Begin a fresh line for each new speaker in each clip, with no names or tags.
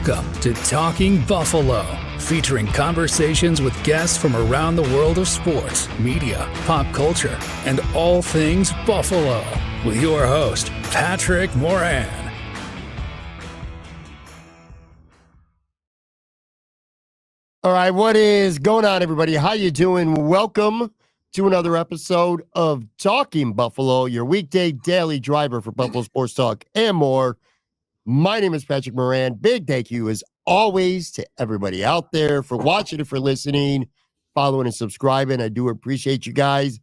Welcome to Talking Buffalo, featuring conversations with guests from around the world of sports, media, pop culture, and all things Buffalo. With your host, Patrick Moran.
All right, what is going on, everybody? How you doing? Welcome to another episode of Talking Buffalo, your weekday daily driver for Buffalo Sports Talk and more. My name is Patrick Moran. Big thank you, as always, to everybody out there for watching and for listening, following and subscribing. I do appreciate you guys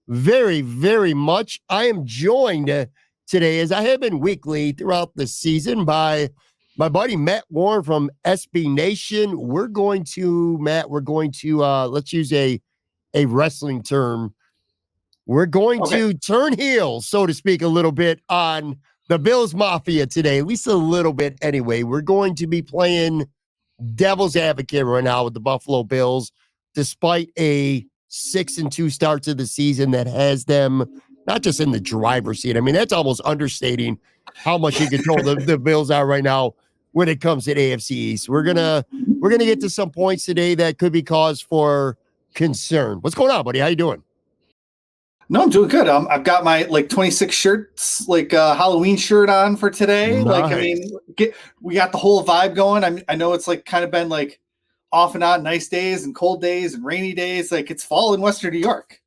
very, very much. I am joined today, as I have been weekly throughout the season, by my buddy Matt Warren from SB Nation. We're going to, let's use a wrestling term. We're going to turn heel, so to speak, a little bit on the Bills Mafia today, at least a little bit anyway. We're going to be playing devil's advocate right now with the Buffalo Bills, despite a 6-2 start to the season that has them not just in the driver's seat. I mean, that's almost understating how much in control the Bills are right now when it comes to AFC East. We're gonna get to some points today that could be cause for concern. What's going on, buddy? How you doing?
No, I'm doing good. I've got my 26 shirts, Halloween shirt on for today.
Nice.
We got the whole vibe going. I know it's kind of been off and on, nice days and cold days and rainy days. It's fall in Western New York.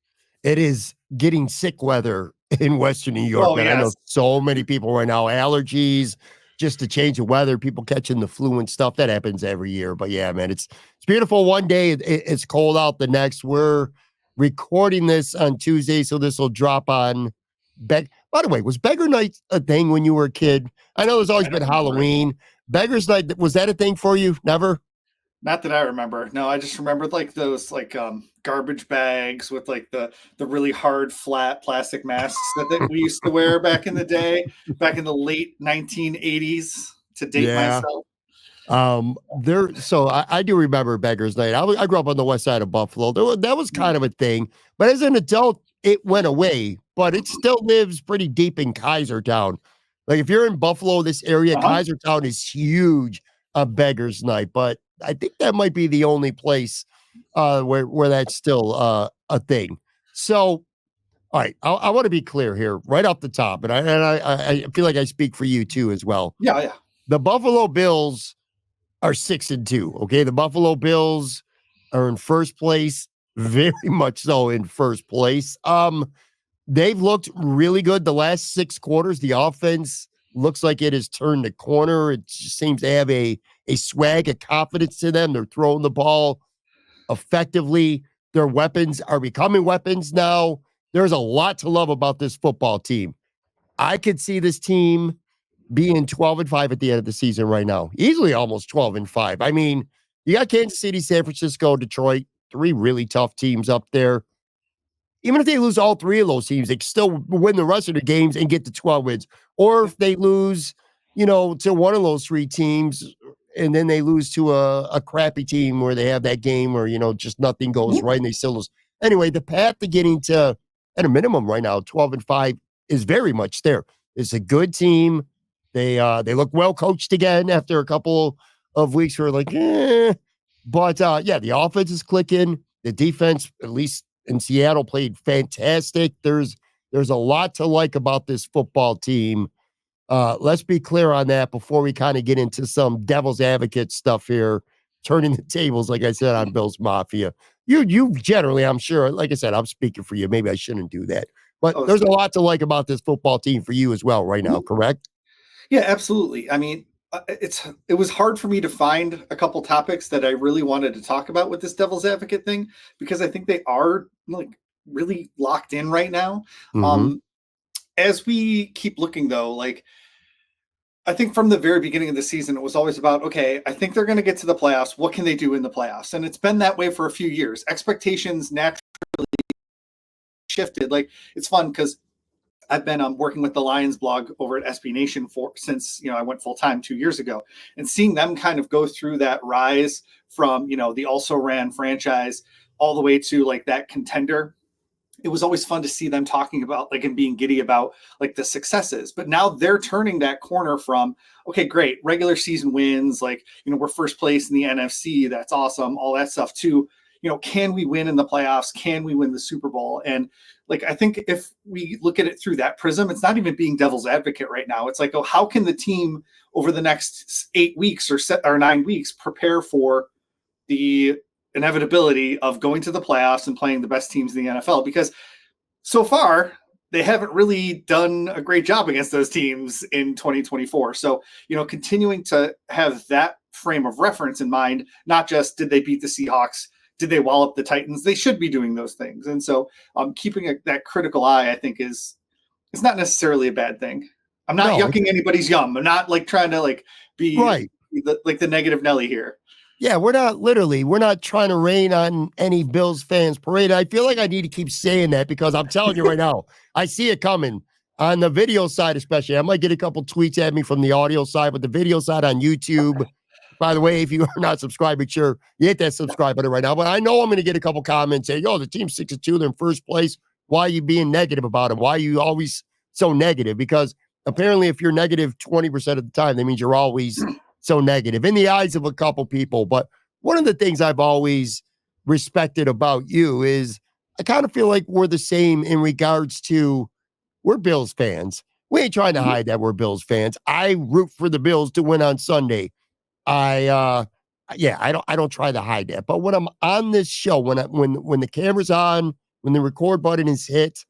It is getting sick weather in Western New York, man. Yes. I know so many people right now, allergies, just to change the weather, people catching the flu and stuff. That happens every year. But yeah, man, it's beautiful one day. It's cold out the next. We're recording this on Tuesday, so this will drop on By the way, was Beggar Night a thing when you were a kid? I know there's always been Halloween. Beggar's Night, was that a thing for you? Never?
Not that I remember. No, I just remembered those garbage bags with the really hard flat plastic masks that we used to wear back in the day, back in the late 1980s, to date myself.
So I do remember Beggar's Night. I grew up on the west side of Buffalo. That was kind of a thing, but as an adult, it went away. But it still lives pretty deep in Kaisertown. If you're in Buffalo, this area, Kaisertown is huge on Beggar's Night. But I think that might be the only place where that's still a thing. So, all right, I want to be clear here right off the top, and I feel like I speak for you too as well.
Yeah.
The Buffalo Bills are 6-2. Okay, the Buffalo Bills are in first place, very much so in first place. They've looked really good the last 6 quarters. The offense looks like it has turned the corner. It just seems to have a swag, a confidence to them. They're throwing the ball effectively. Their weapons are becoming weapons now. There's a lot to love about this football team. I could see this team being 12-5 at the end of the season right now. Easily almost 12-5. I mean, you got Kansas City, San Francisco, Detroit, 3 really tough teams up there. Even if they lose all 3 of those teams, they can still win the rest of the games and get to 12 wins. Or if they lose, to one of those 3 teams, and then they lose to a crappy team where they have that game where, just nothing goes right and they still lose. Anyway, the path to getting to, at a minimum right now, 12-5 is very much there. It's a good team. They look well coached again after a couple of weeks where But the offense is clicking. The defense, at least in Seattle, played fantastic. There's a lot to like about this football team. Let's be clear on that before we kind of get into some devil's advocate stuff here, turning the tables, like I said, on Bills Mafia. You generally, I'm sure, like I said, I'm speaking for you. Maybe I shouldn't do that. But there's a lot to like about this football team for you as well right now, correct?
Yeah, absolutely. I mean, it was hard for me to find a couple topics that I really wanted to talk about with this devil's advocate thing, because I think they are really locked in right now.
Mm-hmm.
As we keep looking though, I think from the very beginning of the season, it was always about, okay, I think they're going to get to the playoffs. What can they do in the playoffs? And it's been that way for a few years. Expectations naturally shifted. It's fun because I've been working with the Lions blog over at SB Nation since I went full time 2 years ago, and seeing them kind of go through that rise from the also ran franchise all the way to that contender it was always fun to see them talking about like and being giddy about like the successes. But now they're turning that corner from, okay, great, regular season wins, like, we're first place in the NFC. That's awesome. All that stuff too. Can we win in the playoffs? Can we win the Super Bowl? And like, I think if we look at it through that prism, it's not even being devil's advocate right now. It's like, oh, how can the team over the next 8 weeks or 9 weeks prepare for the inevitability of going to the playoffs and playing the best teams in the NFL? Because so far they haven't really done a great job against those teams in 2024. So, continuing to have that frame of reference in mind, not just did they beat the Seahawks, did they wallop the Titans? They should be doing those things. And so keeping that critical eye, I think it's not necessarily a bad thing. I'm not yucking anybody's yum. I'm not like trying to like be
right.
the negative Nelly here.
Yeah, we're not trying to rain on any Bills fans parade. I feel like I need to keep saying that because I'm telling you right now, I see it coming on the video side, especially. I might get a couple tweets at me from the audio side, but the video side on YouTube, by the way, if you are not subscribed, make sure you hit that subscribe button right now. But I know I'm going to get a couple comments saying, yo, the team's 6-2, they're in first place. Why are you being negative about them? Why are you always so negative? Because apparently if you're negative 20% of the time, that means you're always so negative in the eyes of a couple people. But one of the things I've always respected about you is I kind of feel like we're the same in regards to we're Bills fans. We ain't trying to hide that we're Bills fans. I root for the Bills to win on Sunday. I don't try to hide that. But when I'm on this show, when the camera's on, when the record button is hit,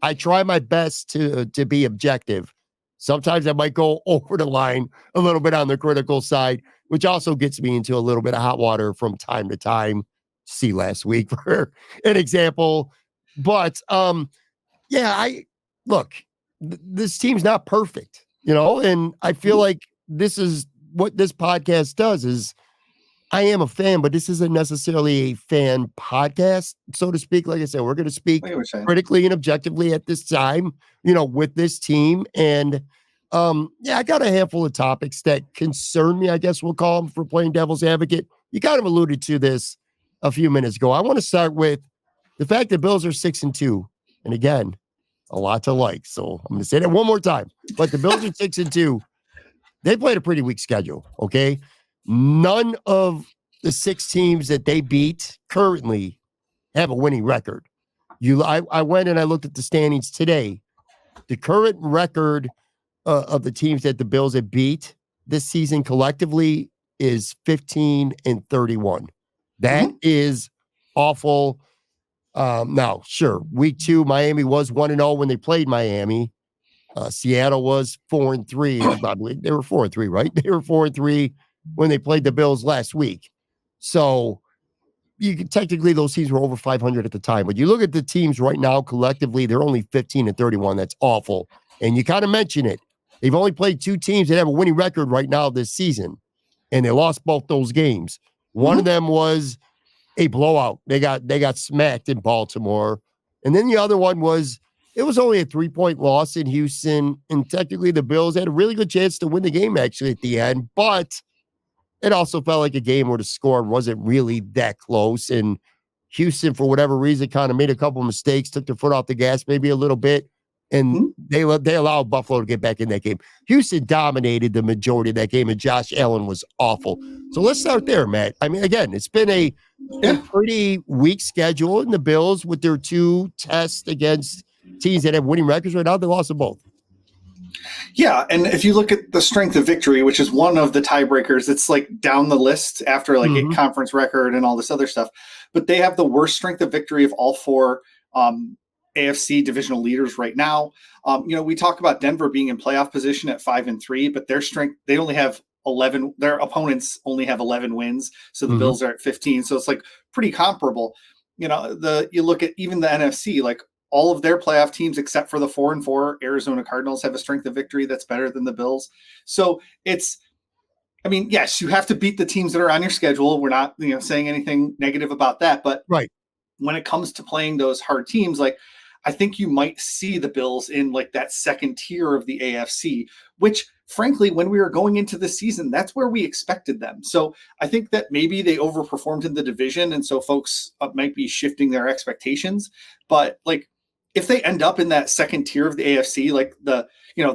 I try my best to be objective. Sometimes I might go over the line a little bit on the critical side, which also gets me into a little bit of hot water from time to time. See last week for an example. But this team's not perfect, and I feel like this is what this podcast does is I am a fan, but this isn't necessarily a fan podcast, so to speak. Like I said, we're going to speak critically and objectively at this time, with this team. And I got a handful of topics that concern me, I guess we'll call them, for playing devil's advocate. You kind of alluded to this a few minutes ago. I want to start with the fact that Bills are 6-2. And again, a lot to like. So I'm going to say that one more time. But the Bills are 6-2. They played a pretty weak schedule, okay? None of the 6 teams that they beat currently have a winning record. I went and I looked at the standings today. The current record of the teams that the Bills have beat this season collectively is 15-31. That is awful. Now, sure, week 2, Miami was 1-0 when they played Miami. Seattle was 4-3. I believe they were 4-3, right? They were 4-3 when they played the Bills last week. So technically those teams were over 500 at the time. But you look at the teams right now collectively, they're only 15-31. That's awful. And you kind of mention it. They've only played 2 teams that have a winning record right now this season, and they lost both those games. One of them was a blowout. They got smacked in Baltimore. And then the other one was it was only a 3-point loss in Houston. And technically the Bills had a really good chance to win the game actually at the end. But it also felt like a game where the score wasn't really that close. And Houston, for whatever reason, kind of made a couple of mistakes, took their foot off the gas maybe a little bit. And they allowed Buffalo to get back in that game. Houston dominated the majority of that game, and Josh Allen was awful. So let's start there, Matt. I mean, again, it's been a pretty weak schedule in the Bills with their 2 tests against teams that have winning records right now. They lost them both.
Yeah, and if you look at the strength of victory, which is one of the tiebreakers, it's like down the list after like a conference record and all this other stuff. But they have the worst strength of victory of all 4 AFC divisional leaders right now. We talk about Denver being in playoff position at 5-3, but their strength, they only have 11. Their opponents only have 11 wins. So the Bills are at 15. So it's like pretty comparable. You look at even the NFC, like all of their playoff teams, except for the 4-4 Arizona Cardinals, have a strength of victory that's better than the Bills. So yes, you have to beat the teams that are on your schedule. We're not, saying anything negative about that, but
right.
When it comes to playing those hard teams, like I think you might see the Bills in like that second tier of the AFC, which frankly, when we were going into the season, that's where we expected them. So I think that maybe they overperformed in the division. And so folks might be shifting their expectations, but like if they end up in that second tier of the AFC, like the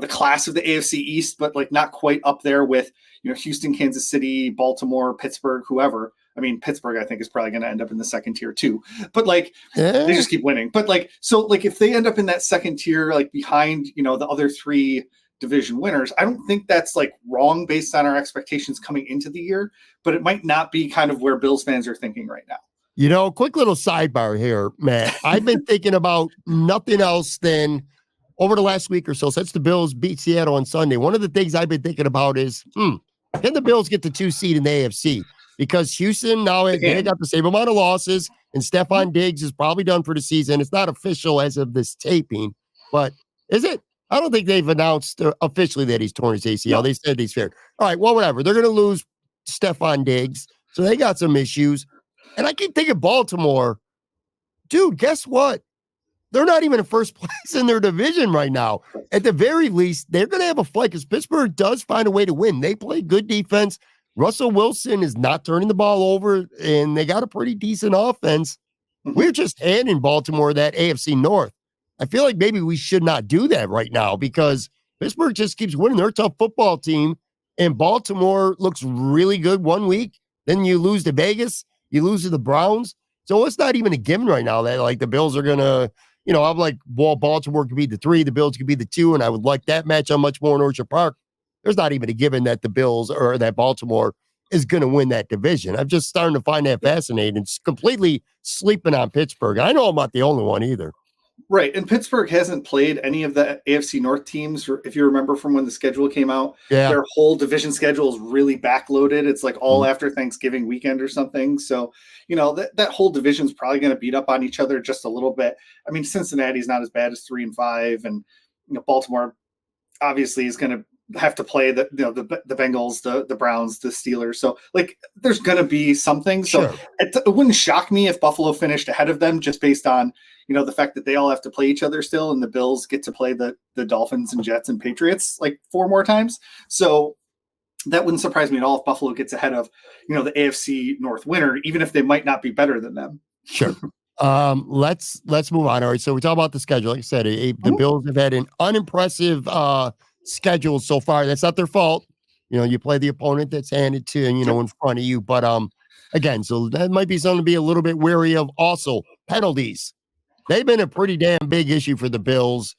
class of the AFC East, but like not quite up there with, Houston, Kansas City, Baltimore, Pittsburgh, whoever. I mean, Pittsburgh, I think, is probably going to end up in the second tier too, but like they just keep winning. But like, so like if they end up in that second tier, like behind, the other three division winners, I don't think that's like wrong based on our expectations coming into the year, but it might not be kind of where Bills fans are thinking right now.
Quick little sidebar here, Matt. I've been thinking about nothing else than over the last week or so, since the Bills beat Seattle on Sunday. One of the things I've been thinking about is, can the Bills get the 2 seed in the AFC? Because Houston, now they got the same amount of losses, and Stephon Diggs is probably done for the season. It's not official as of this taping, but is it? I don't think they've announced officially that he's torn his ACL. No. They said he's fair. All right, well, whatever. They're going to lose Stephon Diggs, so they got some issues. And I keep thinking Baltimore, dude, guess what? They're not even in first place in their division right now. At the very least, they're going to have a fight because Pittsburgh does find a way to win. They play good defense. Russell Wilson is not turning the ball over, and they got a pretty decent offense. Mm-hmm. We're just handing Baltimore that AFC North. I feel like maybe we should not do that right now because Pittsburgh just keeps winning. They're a tough football team, and Baltimore looks really good one week. Then you lose to Vegas. You lose to the Browns. So it's not even a given right now that like the Bills are going to, I'm like, well, Baltimore could be the 3, the Bills could be the 2, and I would like that matchup much more in Orchard Park. There's not even a given that the Bills or that Baltimore is going to win that division. I'm just starting to find that fascinating. It's completely sleeping on Pittsburgh. I know I'm not the only one either.
Right. And Pittsburgh hasn't played any of the AFC North teams. If you remember from when the schedule came out, their whole division schedule is really backloaded. It's like all after Thanksgiving weekend or something. So, that whole division is probably going to beat up on each other just a little bit. I mean, Cincinnati's not as bad as 3-5, and Baltimore obviously is going to have to play the Bengals, the Browns, the Steelers. So like there's going to be something. So it wouldn't shock me if Buffalo finished ahead of them just based on, the fact that they all have to play each other still, and the Bills get to play the Dolphins and Jets and Patriots like 4 more times. So that wouldn't surprise me at all if Buffalo gets ahead of, the AFC North winner, even if they might not be better than them.
Sure. Let's move on. All right. So we talk about the schedule. Like I said, the Bills have had an unimpressive schedule so far. That's not their fault. You play the opponent that's handed to, in front of you. But again, so that might be something to be a little bit wary of. Also, penalties. They've been a pretty damn big issue for the Bills.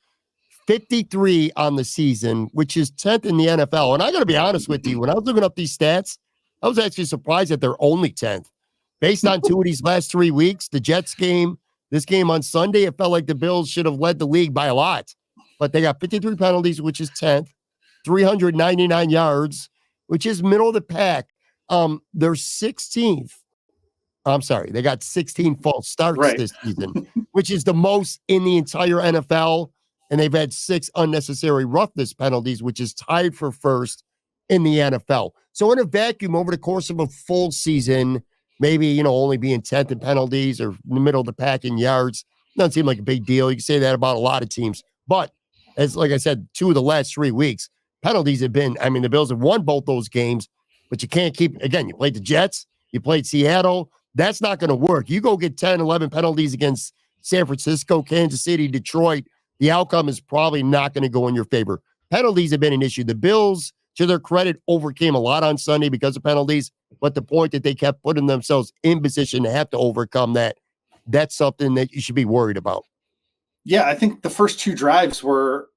53 on the season, which is 10th in the NFL. And I got to be honest with you, when I was looking up these stats, I was actually surprised that they're only 10th. Based on 2 of these last 3 weeks, the Jets game, this game on Sunday, it felt like the Bills should have led the league by a lot. But they got 53 penalties, which is 10th, 399 yards, which is middle of the pack. They're 16th. I'm sorry, they got 16 false starts this season, which is the most in the entire NFL. And they've had 6 unnecessary roughness penalties, which is tied for first in the NFL. So in a vacuum, over the course of a full season, maybe, only being 10th in penalties or in the middle of the pack in yards, doesn't seem like a big deal. You can say that about a lot of teams. But as like I said, 2 of the last 3 weeks, penalties have been, the Bills have won both those games, but you can't keep, again, you played the Jets, you played Seattle. That's not going to work. You go get 10, 11 penalties against San Francisco, Kansas City, Detroit, the outcome is probably not going to go in your favor. Penalties have been an issue. The Bills, to their credit, overcame a lot on Sunday because of penalties, but the point that they kept putting themselves in position to have to overcome that, that's something that you should be worried about.
Yeah, I think the first 2 drives were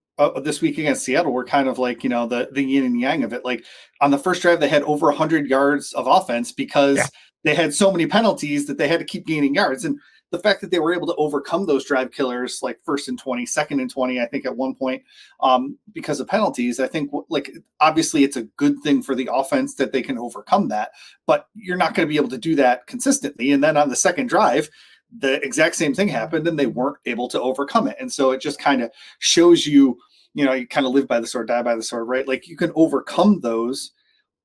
this week against Seattle were kind of like, the yin and yang of it. Like on the first drive, they had over 100 yards of offense because they had so many penalties that they had to keep gaining yards. And the fact that they were able to overcome those drive killers, like 1st and 20, 2nd and 20, I think at one point, because of penalties, I think like obviously it's a good thing for the offense that they can overcome that, but you're not going to be able to do that consistently. And then on the second drive, the exact same thing happened and they weren't able to overcome it. And so it just kind of shows you, you kind of live by the sword, die by the sword, right? Like you can overcome those,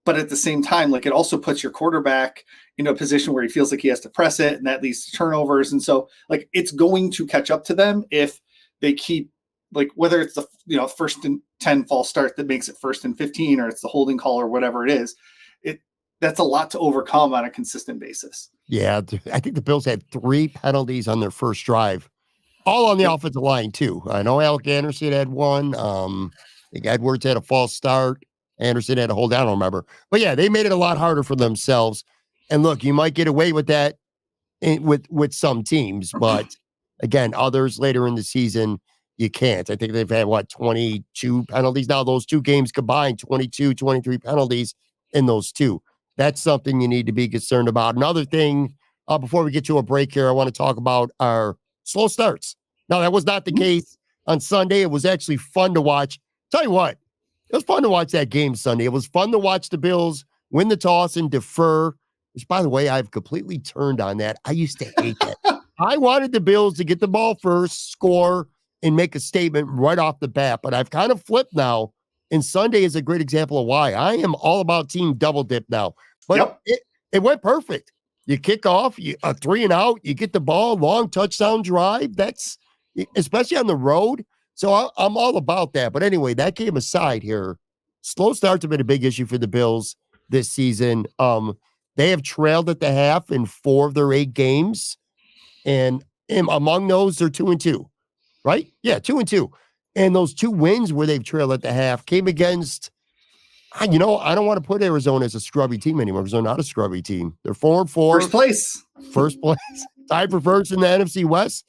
but at the same time, like it also puts your quarterback in a position where he feels like he has to press it, and that leads to turnovers. And so like it's going to catch up to them if they keep, like whether it's the 1st and 10 false start that makes it 1st and 15, or it's the holding call or whatever it is, that's a lot to overcome on a consistent basis.
Yeah, I think the Bills had 3 penalties on their first drive. all on the offensive line too. I know Alec Anderson had one. I think Edwards had a false start. Anderson had a hold down, I don't remember. But yeah, they made it a lot harder for themselves. And look, you might get away with that with some teams, but again, others later in the season, you can't. I think they've had 22 penalties now. Those two games combined, 22, 23 penalties in those two. That's something you need to be concerned about. Another thing, before we get to a break here, I want to talk about our slow starts. Now, that was not the case on Sunday. It was actually fun to watch. Tell you what, it was fun to watch that game Sunday. It was fun to watch the Bills win the toss and defer, which, by the way, I've completely turned on that. I used to hate that. I wanted the Bills to get the ball first, score, and make a statement right off the bat. But I've kind of flipped now, and Sunday is a great example of why. I am all about team double dip now. But it went perfect. You kick off, a 3 and out, you get the ball, long touchdown drive. That's especially on the road. So I'm all about that. But anyway, that game aside here, slow starts have been a big issue for the Bills this season. They have trailed at the half in 4 of their 8 games. And among those, they're 2-2, right? Yeah, 2-2. And those 2 wins where they've trailed at the half came against, I don't want to put Arizona as a scrubby team anymore because they're not a scrubby team. They're 4-4.
First place.
Tied for first in the NFC West.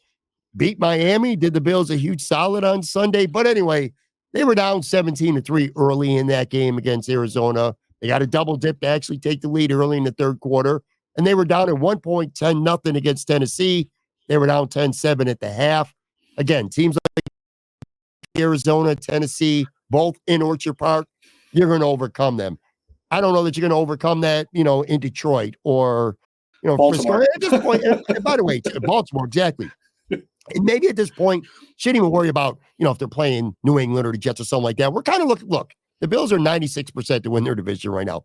Beat Miami, did the Bills a huge solid on Sunday. But anyway, they were down 17-3 early in that game against Arizona. They got a double dip to actually take the lead early in the third quarter. And they were down at one point 10-0 against Tennessee. They were down 10-7 at the half. Again, teams like Arizona, Tennessee, both in Orchard Park, you're going to overcome them. I don't know that you're going to overcome that, in Detroit or,
Baltimore.
Frisco. At this point, and by the way, Baltimore, exactly. And maybe at this point, shouldn't even worry about, if they're playing New England or the Jets or something like that. We're kind of look, the Bills are 96% to win their division right now.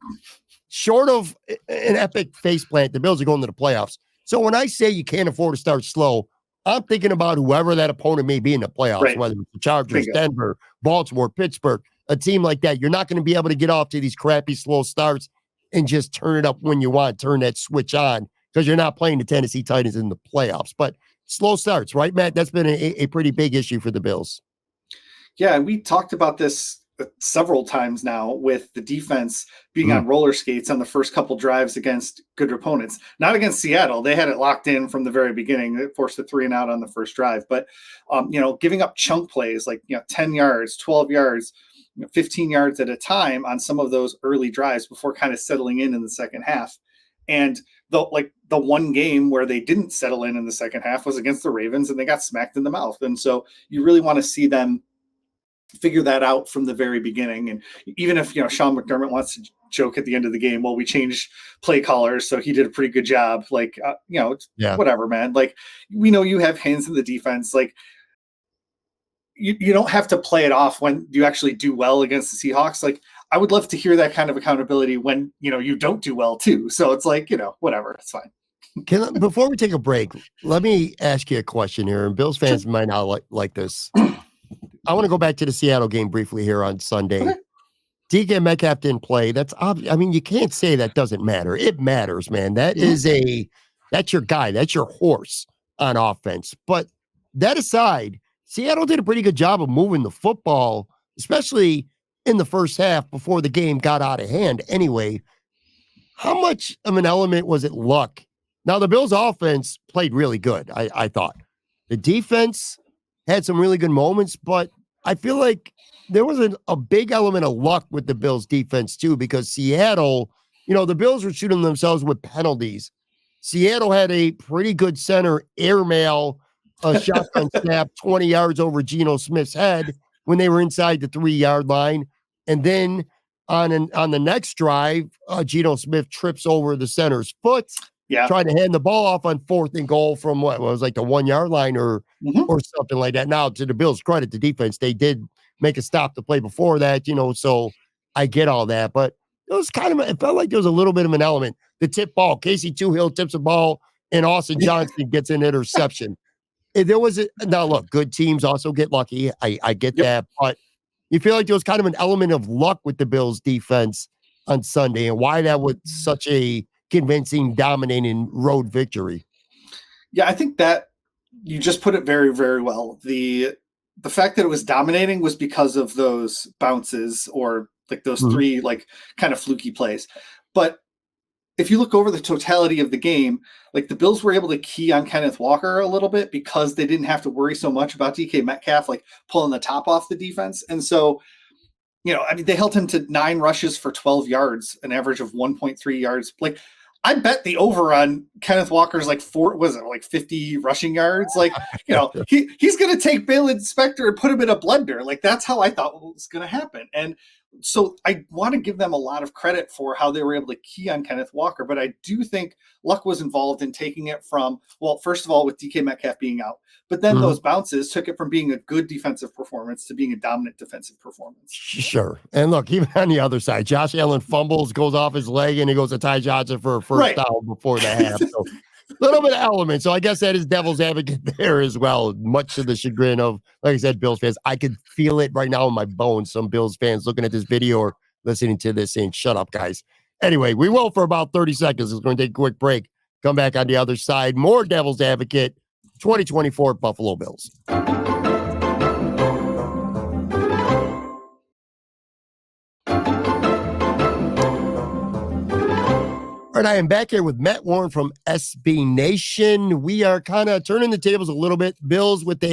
Short of an epic faceplant, the Bills are going to the playoffs. So when I say you can't afford to start slow, I'm thinking about whoever that opponent may be in the playoffs, right, whether it's the Chargers, Denver, Baltimore, Pittsburgh, a team like that. You're not going to be able to get off to these crappy slow starts and just turn it up when you want, turn that switch on, because you're not playing the Tennessee Titans in the playoffs. But slow starts, right, Matt? That's been a pretty big issue for the Bills.
Yeah, and we talked about this several times now with the defense being on roller skates on the first couple drives against good opponents. Not against Seattle. They had it locked in from the very beginning. They forced a 3 and out on the first drive. But, giving up chunk plays like, 10 yards, 12 yards, 15 yards at a time on some of those early drives before kind of settling in the second half. And the one game where they didn't settle in the second half was against the Ravens, and they got smacked in the mouth. And so you really want to see them figure that out from the very beginning. And even if, Sean McDermott wants to joke at the end of the game, well, we changed play callers, so he did a pretty good job. Whatever, man. Like, we know you have hands in the defense. Like, you don't have to play it off when you actually do well against the Seahawks. Like, I would love to hear that kind of accountability when, you don't do well too. So it's like, whatever, it's fine.
Before we take a break, let me ask you a question here. And Bills fans might not like this. I want to go back to the Seattle game briefly here on Sunday. Okay. DK Metcalf didn't play. That's obvious. I mean, you can't say that doesn't matter. It matters, man. That's your guy. That's your horse on offense. But that aside, Seattle did a pretty good job of moving the football, especially in the first half before the game got out of hand. Anyway, how much of an element was it luck? Now, the Bills' offense played really good, I thought. The defense had some really good moments, but I feel like there was a big element of luck with the Bills' defense, too, because Seattle, the Bills were shooting themselves with penalties. Seattle had a pretty good center airmail, a shotgun snap 20 yards over Geno Smith's head when they were inside the 3-yard line. And then on the next drive, Geno Smith trips over the center's foot. Yeah. Trying to hand the ball off on 4th and goal from what was like the 1-yard line or something like that. Now, to the Bills' credit, the defense, they did make a stop to play before that, so I get all that. But it was it felt like there was a little bit of an element. The tip ball, Casey Toohill tips a ball, and Austin Johnson gets an interception. Now, look, good teams also get lucky. I get that. But you feel like there was kind of an element of luck with the Bills' defense on Sunday, and why that was such a convincing, dominating road victory.
Yeah, I think that You just put it very, very well. The fact that it was dominating was because of those bounces or like those
Mhm.
three like kind of fluky plays. But if you look over the totality of the game, like the Bills were able to key on Kenneth Walker a little bit because they didn't have to worry so much about DK Metcalf like pulling the top off the defense. And so, I mean, they held him to 9 rushes for 12 yards, an average of 1.3 yards. Like, I bet the over on Kenneth Walker's like 50 rushing yards. Like, he's going to take Balin Spector and put him in a blender. Like, that's how I thought was going to happen. And so I want to give them a lot of credit for how they were able to key on Kenneth Walker. But I do think luck was involved in taking it from, well, first of all, with DK Metcalf being out, but then
Mhm.
those bounces took it from being a good defensive performance to being a dominant defensive performance.
Sure. And look, even on the other side, Josh Allen fumbles, goes off his leg, and he goes to Ty Johnson for a first down before the half. So little bit of element. So I guess that is devil's advocate there as well, much to the chagrin of, like I said, Bills fans. I could feel it right now in my bones. Some Bills fans looking at this video or listening to this saying, shut up, guys. Anyway, we will for about 30 seconds. It's going to take a quick break. Come back on the other side. More devil's advocate, 2024 Buffalo Bills. All right, I am back here with Matt Warren from SB Nation. We are kind of turning the tables a little bit. Bills with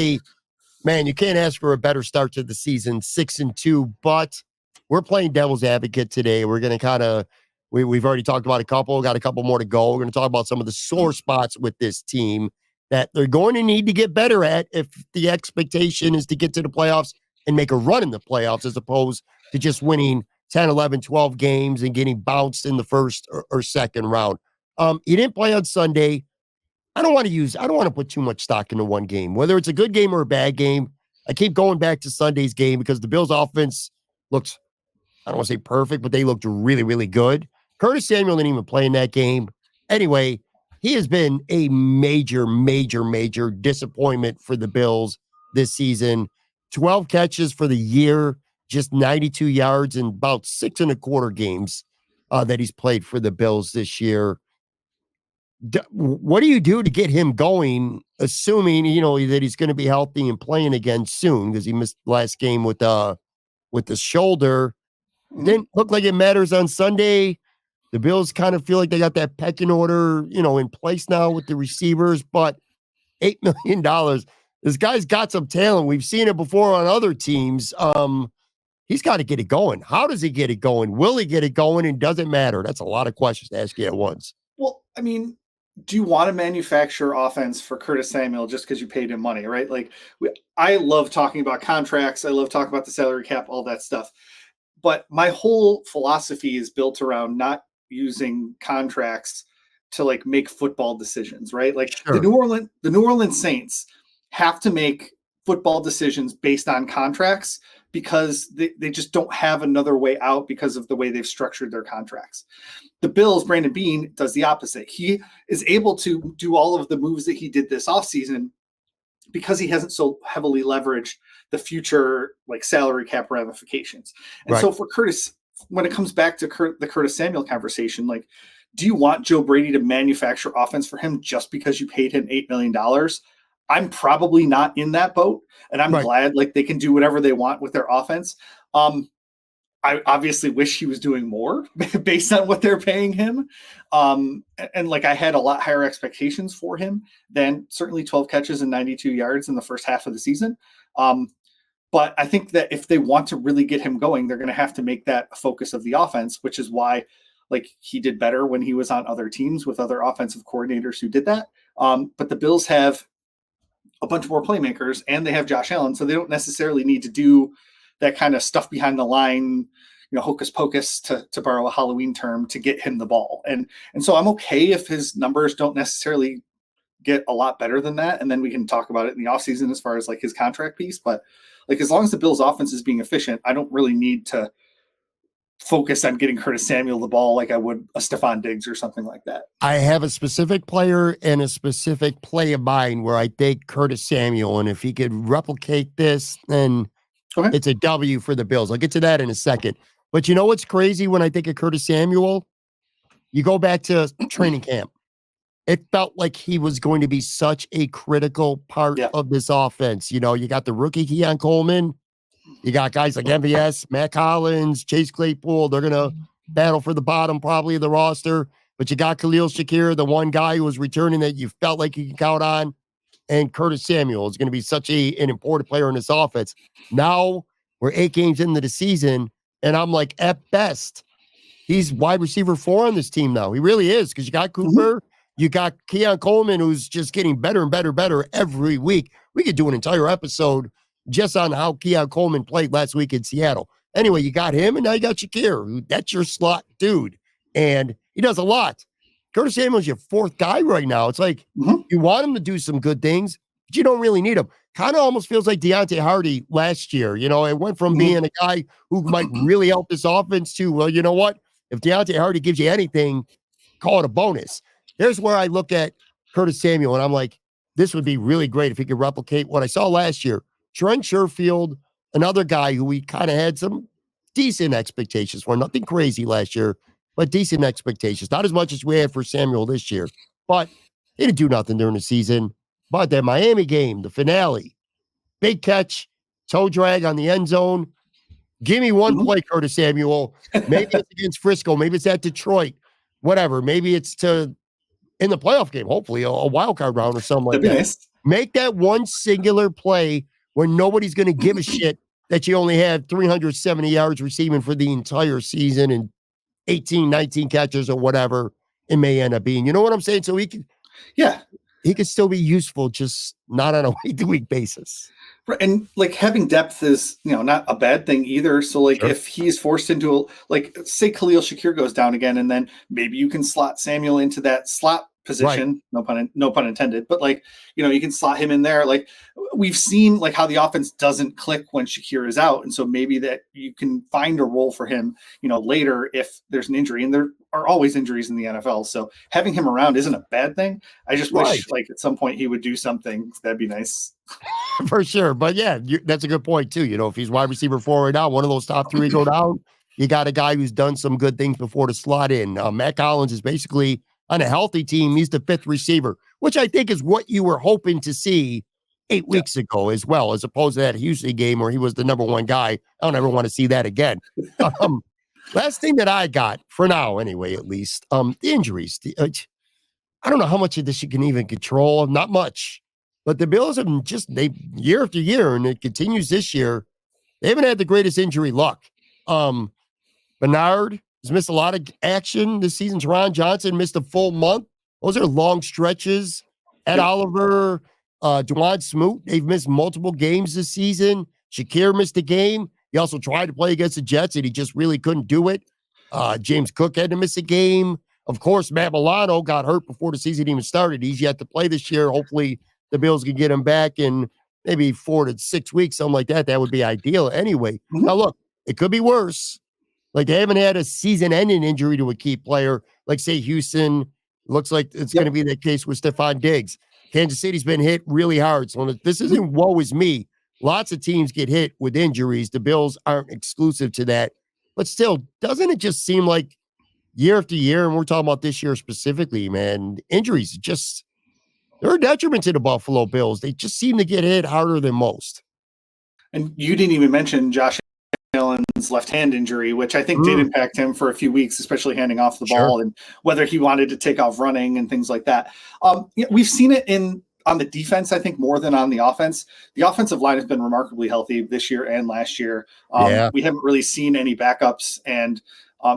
man, you can't ask for a better start to the season, 6-2, but we're playing devil's advocate today. We're going to we've already talked about a couple, got a couple more to go. We're going to talk about some of the sore spots with this team that they're going to need to get better at if the expectation is to get to the playoffs and make a run in the playoffs as opposed to just winning 10, 11, 12 games and getting bounced in the first or second round. He didn't play on Sunday. I don't want to put too much stock into one game, whether it's a good game or a bad game. I keep going back to Sunday's game because the Bills offense looks, I don't want to say perfect, but they looked really, really good. Curtis Samuel didn't even play in that game. Anyway, he has been a major, major, major disappointment for the Bills this season. 12 catches for the year, just 92 yards in about 6.25 games that he's played for the Bills this year. What do you do to get him going, assuming, that he's going to be healthy and playing again soon because he missed last game with the shoulder. It didn't look like it matters on Sunday. The Bills kind of feel like they got that pecking order, in place now with the receivers, but $8 million. This guy's got some talent. We've seen it before on other teams. He's got to get it going. How does he get it going? Will he get it going? And does it matter? That's a lot of questions to ask you at once.
Well, I mean, do you want to manufacture offense for Curtis Samuel just because you paid him money, right? Like, I love talking about contracts. I love talking about the salary cap, all that stuff. But my whole philosophy is built around not using contracts to like make football decisions, right? Like
Sure.
the New Orleans Saints have to make football decisions based on contracts because they just don't have another way out because of the way they've structured their contracts. The Bills, Brandon Beane does the opposite. He is able to do all of the moves that he did this offseason because he hasn't so heavily leveraged the future like salary cap ramifications. And
Right.
so for Curtis, when it comes back to the Curtis Samuel conversation, like, do you want Joe Brady to manufacture offense for him just because you paid him $8 million? I'm probably not in that boat, and I'm glad like they can do whatever they want with their offense. I obviously wish he was doing more based on what they're paying him. And like I had a lot higher expectations for him than certainly 12 catches and 92 yards in the first half of the season. But I think that if they want to really get him going, they're going to have to make that a focus of the offense, which is why like he did better when he was on other teams with other offensive coordinators who did that. But the Bills have a bunch more playmakers and they have Josh Allen, so they don't necessarily need to do that kind of stuff behind the line, hocus pocus to borrow a Halloween term to get him the ball. And so I'm okay if his numbers don't necessarily get a lot better than that. And then we can talk about it in the offseason as far as like his contract piece. But like, as long as the Bills offense is being efficient, I don't really need to focus on getting Curtis Samuel the ball like I would a Stephon Diggs or something like that.
I have a specific player and a specific play of mine where I think Curtis Samuel, and if he could replicate this, then it's a W for the Bills. I'll get to that in a second. But you know what's crazy when I think of Curtis Samuel? You go back to training camp. it felt like he was going to be such a critical part
Yeah.
of this offense. You know, you got the rookie Keon Coleman, you got guys like MVS, Matt Collins, Chase Claypool. They're going to battle for the bottom probably of the roster. But you got Khalil Shakir, the one guy who was returning that you felt like you can count on. And Curtis Samuel is going to be such an important player in this offense. Now we're 8 games into the season, and I'm like, at best, he's wide receiver 4 on this team now. He really is, because you got Cooper, you got Keon Coleman, who's just getting better and better every week. We could do an entire episode just on how Keon Coleman played last week in Seattle. Anyway, you got him, and now you got Shakir. That's your slot dude, and he does a lot. Curtis Samuel's your 4th guy right now. It's like you want him to do some good things, but you don't really need him. Kind of almost feels like Deontay Hardy last year. You know, it went from being a guy who might really help this offense to, well, you know what? If Deontay Hardy gives you anything, call it a bonus. Here's where I look at Curtis Samuel, and I'm like, this would be really great if he could replicate what I saw last year. Trent Sherfield, another guy who we kind of had some decent expectations for. Nothing crazy last year, but decent expectations. Not as much as we had for Samuel this year, but he didn't do nothing during the season. But that Miami game, the finale, big catch, toe drag on the end zone. Give me one play, Curtis Samuel. Maybe it's against Frisco. Maybe it's at Detroit. Whatever. Maybe it's in the playoff game, hopefully, a wild card round or something like that. Nice. Make that one singular play where nobody's going to give a shit that you only have 370 yards receiving for the entire season and 18, 19 catches or whatever it may end up being. You know what I'm saying? So he can still be useful, just not on a week-to-week basis.
And like having depth is, not a bad thing either. So like if he's forced into say Khalil Shakir goes down again, and then maybe you can slot Samuel into that slot position, no pun intended, but you can slot him in there. Like we've seen like how the offense doesn't click when Shakir is out. And so maybe that you can find a role for him, later if there's an injury, and there are always injuries in the NFL. So having him around isn't a bad thing. I just wish like at some point he would do something. That'd be nice.
For sure. But yeah, that's a good point too. If he's wide receiver 4 right now, one of those top 3 go down, you got a guy who's done some good things before to slot in. Matt Collins is basically on a healthy team. He's the 5th receiver, which I think is what you were hoping to see 8 weeks ago as well, as opposed to that Houston game where he was the number 1 guy. I don't ever want to see that again. Last thing that I got for now, anyway, at least, the injuries. I don't know how much of this you can even control. Not much. But the Bills have year after year, and it continues this year, they haven't had the greatest injury luck. Bernard has missed a lot of action this season. Teron Johnson missed a full month. Those are long stretches. Ed Oliver, Dwan Smoot, they've missed multiple games this season. Shakir missed a game. He also tried to play against the Jets, and he just really couldn't do it. James Cook had to miss a game. Of course, Matt Milano got hurt before the season even started. He's yet to play this year. Hopefully, the Bills can get him back in maybe 4 to 6 weeks, something like that. That would be ideal anyway. Now, look, it could be worse. Like, they haven't had a season-ending injury to a key player. Like, say, Houston. Looks like it's going to be the case with Stephon Diggs. Kansas City's been hit really hard. So this isn't woe is me. Lots of teams get hit with injuries. The Bills aren't exclusive to that. But still, doesn't it just seem like year after year, and we're talking about this year specifically, man, injuries just... they're a detriment to the Buffalo Bills. They just seem to get hit harder than most.
And you didn't even mention Josh Allen's left hand injury, which I think did impact him for a few weeks, especially handing off the ball and whether he wanted to take off running and things like that. We've seen it on the defense, I think, more than on the offense. The offensive line has been remarkably healthy this year and last year. We haven't really seen any backups. And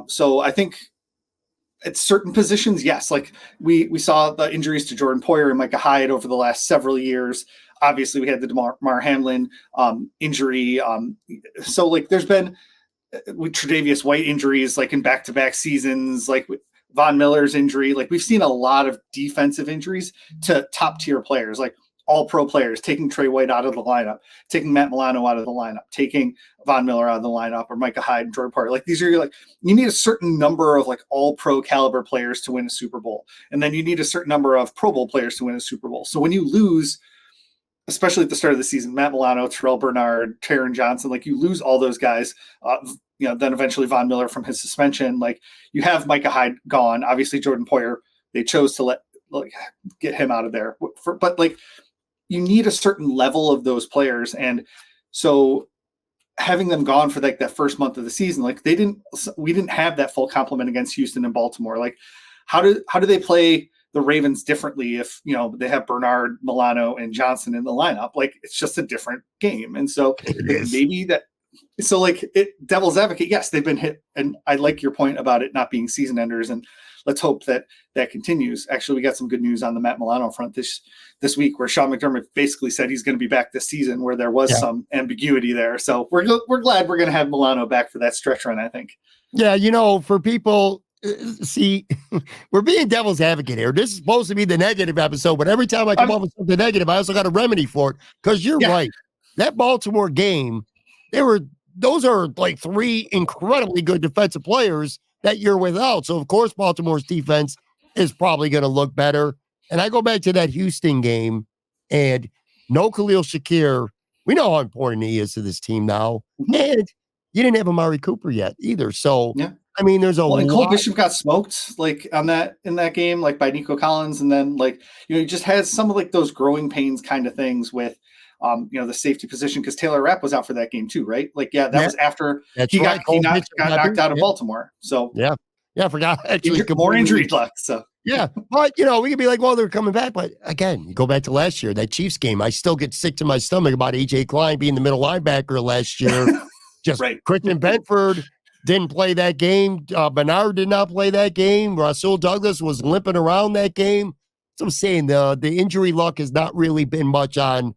so I think at certain positions, yes, like we saw the injuries to Jordan Poyer and Micah Hyde over the last several years. Obviously, we had the Damar Hamlin injury. So like there's been with Tre'Davious White injuries, like in back-to-back seasons, like with Von Miller's injury. Like we've seen a lot of defensive injuries to top-tier players, like all-pro players, taking Trey White out of the lineup, taking Matt Milano out of the lineup, taking Von Miller out of the lineup, or Micah Hyde and Jordan Poyer. Like these are you need a certain number of like all-pro caliber players to win a Super Bowl. And then you need a certain number of Pro Bowl players to win a Super Bowl. So when you lose, especially at the start of the season, Matt Milano, Terrell Bernard, Taron Johnson, like you lose all those guys, then eventually Von Miller from his suspension, like you have Micah Hyde gone, obviously Jordan Poyer, they chose to let like get him out of there. But like you need a certain level of those players, and so having them gone for like that first month of the season, like we didn't have that full complement against Houston and Baltimore. Like how do they play the Ravens differently if, you know, they have Bernard, Milano, and Johnson in the lineup? Like it's just a different game. And so like, maybe that, so like devil's advocate, yes, they've been hit. And I like your point about it not being season enders, and let's hope that continues. Actually, we got some good news on the Matt Milano front this week, where Sean McDermott basically said he's going to be back this season, where there was some ambiguity there. So we're glad we're going to have Milano back for that stretch run, I think.
Yeah, you know, for people, see, we're being devil's advocate here. This is supposed to be the negative episode, but every time I come up with something negative, I also got a remedy for it. Because you're right. That Baltimore game, those are like 3 incredibly good defensive players that you're without. So, of course, Baltimore's defense is probably going to look better. And I go back to that Houston game, and no Khalil Shakir. We know how important he is to this team now. Mm-hmm. And you didn't have Amari Cooper yet either. So, I mean, there's a lot.
And Cole Bishop got smoked like in that game, like by Nico Collins. And then like, you know, he just has some of like those growing pains kind of things with, you know, the safety position, because Taylor Rapp was out for that game too, right? Like, that was after he got knocked out of Baltimore. So
I forgot. Actually,
more injury luck. So
but you know, we could be like, well, they're coming back. But again, you go back to last year, that Chiefs game. I still get sick to my stomach about AJ Klein being the middle linebacker last year. Just Christian Benford didn't play that game. Bernard did not play that game. Rasul Douglas was limping around that game. So I'm saying the injury luck has not really been much on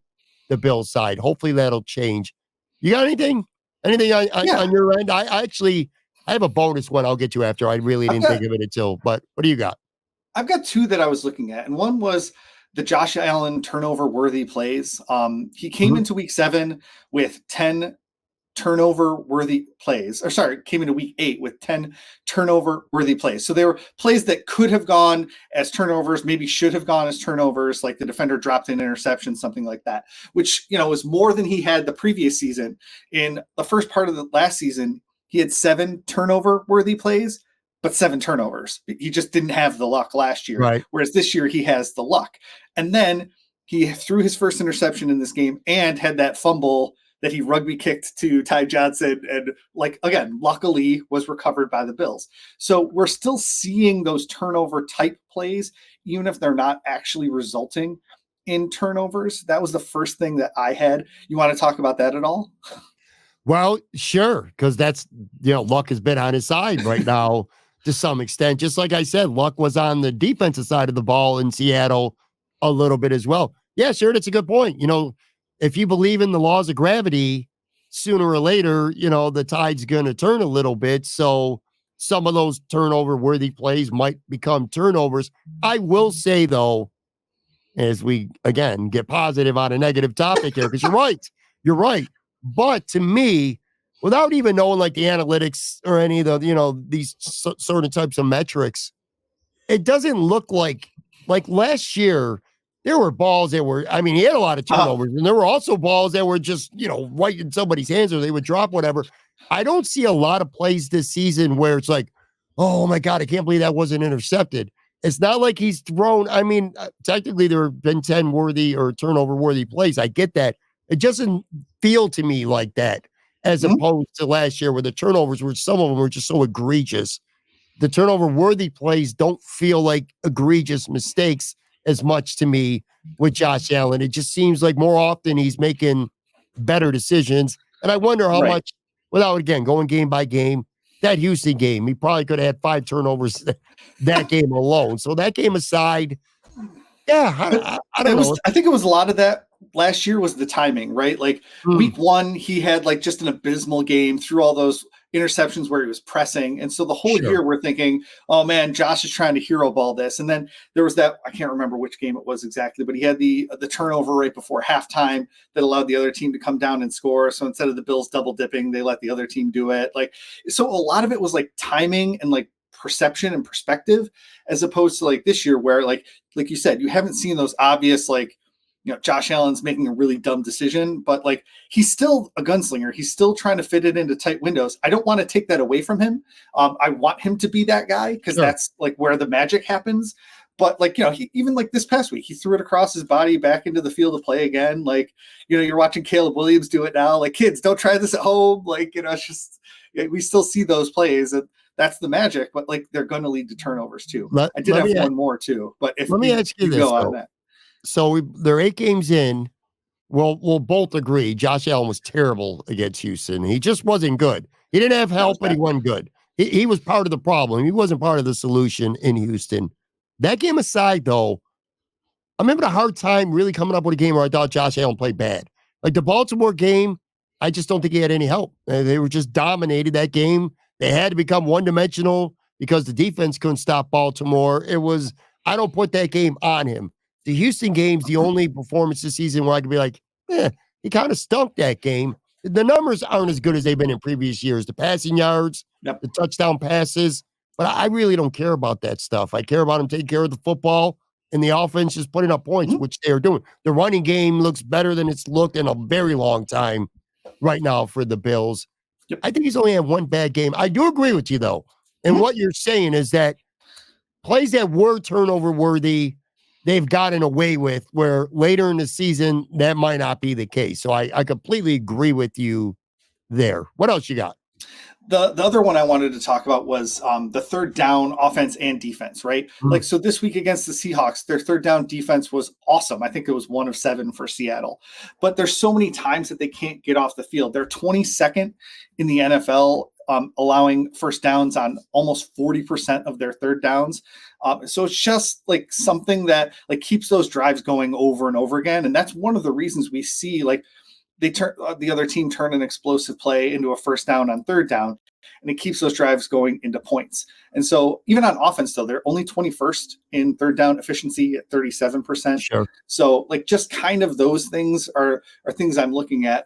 the Bills side. Hopefully that'll change. You got anything on your end? I have a bonus one I'll get to after. I really didn't think of it until, but what do you got?
I've got 2 that I was looking at, and one was the Josh Allen turnover worthy plays. He came into week 7 with 10 turnover worthy plays, came into week 8 with 10 turnover worthy plays. So they were plays that could have gone as turnovers, maybe should have gone as turnovers, like the defender dropped an interception, something like that, which, you know, was more than he had the previous season. In the first part of the last season, he had 7 turnover worthy plays, but 7 turnovers. He just didn't have the luck last year.
Right.
Whereas this year he has the luck. And then he threw his first interception in this game and had that fumble that he rugby kicked to Ty Johnson, and like, again, luckily was recovered by the Bills. So we're still seeing those turnover type plays, even if they're not actually resulting in turnovers. That was the first thing that I had. You want to talk about that at all?
Well, sure, because that's, you know, luck has been on his side right now to some extent. Just like I said, luck was on the defensive side of the ball in Seattle a little bit as well. Yeah, sure, that's a good point. You know, if you believe in the laws of gravity, sooner or later, you know, the tide's going to turn a little bit. So some of those turnover-worthy plays might become turnovers. I will say, though, as we, again, get positive on a negative topic here, because you're right. But to me, without even knowing like the analytics or any of the, you know, these certain types of metrics, it doesn't look like last year, there were balls that were, I mean, he had a lot of turnovers, and there were also balls that were just, you know, right in somebody's hands, or they would drop whatever. I don't see a lot of plays this season where it's like, oh my God, I can't believe that wasn't intercepted. It's not like he's thrown, I mean, technically there have been 10 worthy or turnover worthy plays. I get that. It doesn't feel to me like that, as opposed to last year where the turnovers were, some of them were just so egregious. The turnover worthy plays don't feel like egregious mistakes as much to me with Josh Allen. It just seems like more often he's making better decisions. And I wonder how much, without, again, going game by game, that Houston game, he probably could have had 5 turnovers that game alone. So that game aside, I don't know.
I think it was a lot of that last year was the timing, right? Like week 1, he had like just an abysmal game, through all those interceptions where he was pressing. And so the whole year we're thinking, oh man, Josh is trying to hero ball this. And then there was that, I can't remember which game it was exactly, but he had the turnover right before halftime that allowed the other team to come down and score. So instead of the Bills double dipping, they let the other team do it. Like, so a lot of it was like timing and like perception and perspective, as opposed to like this year where like you said, you haven't seen those obvious, like, you know, Josh Allen's making a really dumb decision, but like he's still a gunslinger. He's still trying to fit it into tight windows. I don't want to take that away from him. I want him to be that guy, because that's like where the magic happens. But like, even like this past week, he threw it across his body back into the field of play again. Like, you're watching Caleb Williams do it now. Like, kids, don't try this at home. Like, it's just, we still see those plays, and that's the magic. But like, they're going to lead to turnovers too. I did have one more too. But if
let me ask you this,
go on that.
So they're 8 games in. We'll both agree Josh Allen was terrible against Houston. He just wasn't good. He didn't have help, but he wasn't good. He was part of the problem. He wasn't part of the solution in Houston. That game aside, though, I'm having a hard time really coming up with a game where I thought Josh Allen played bad. Like the Baltimore game, I just don't think he had any help. They were just dominated that game. They had to become one-dimensional because the defense couldn't stop Baltimore. I don't put that game on him. The Houston game's the only performance this season where I could be like, he kind of stunk that game. The numbers aren't as good as they've been in previous years. The passing yards, the touchdown passes, but I really don't care about that stuff. I care about him taking care of the football and the offense just putting up points, which they're doing. The running game looks better than it's looked in a very long time right now for the Bills. I think he's only had one bad game. I do agree with you, though. And what you're saying is that plays that were turnover worthy, they've gotten away with, where later in the season, that might not be the case. So I completely agree with you there. What else you got?
The other one I wanted to talk about was the third down offense and defense, right? Like, so this week against the Seahawks, their third down defense was awesome. I think it was 1 of 7 for Seattle. But there's so many times that they can't get off the field. They're 22nd in the NFL, allowing first downs on almost 40% of their third downs. So it's just like something that like keeps those drives going over and over again. And that's one of the reasons we see like they turn the other team turn an explosive play into a first down on third down, and it keeps those drives going into points. And so even on offense, though, they're only 21st in third down efficiency at 37%.
Sure.
So like just kind of those things are things I'm looking at.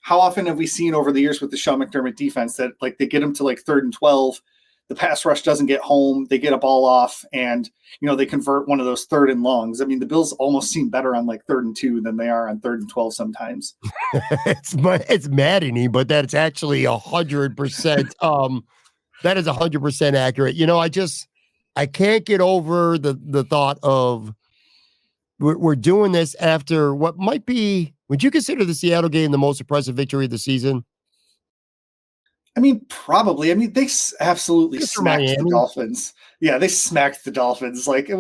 How often have we seen over the years with the Sean McDermott defense that like they get them to like 3rd and 12, the pass rush doesn't get home, they get a ball off, and they convert one of those 3rd and longs. I mean, the Bills almost seem better on like 3rd and 2 than they are on 3rd and 12 sometimes.
It's maddening, but that's actually 100%. That is 100% accurate. I can't get over the thought of we're doing this after what might be. Would you consider the Seattle game the most impressive victory of the season?
I mean, probably. I mean, they absolutely smacked the Dolphins. Yeah, they smacked the Dolphins. Like,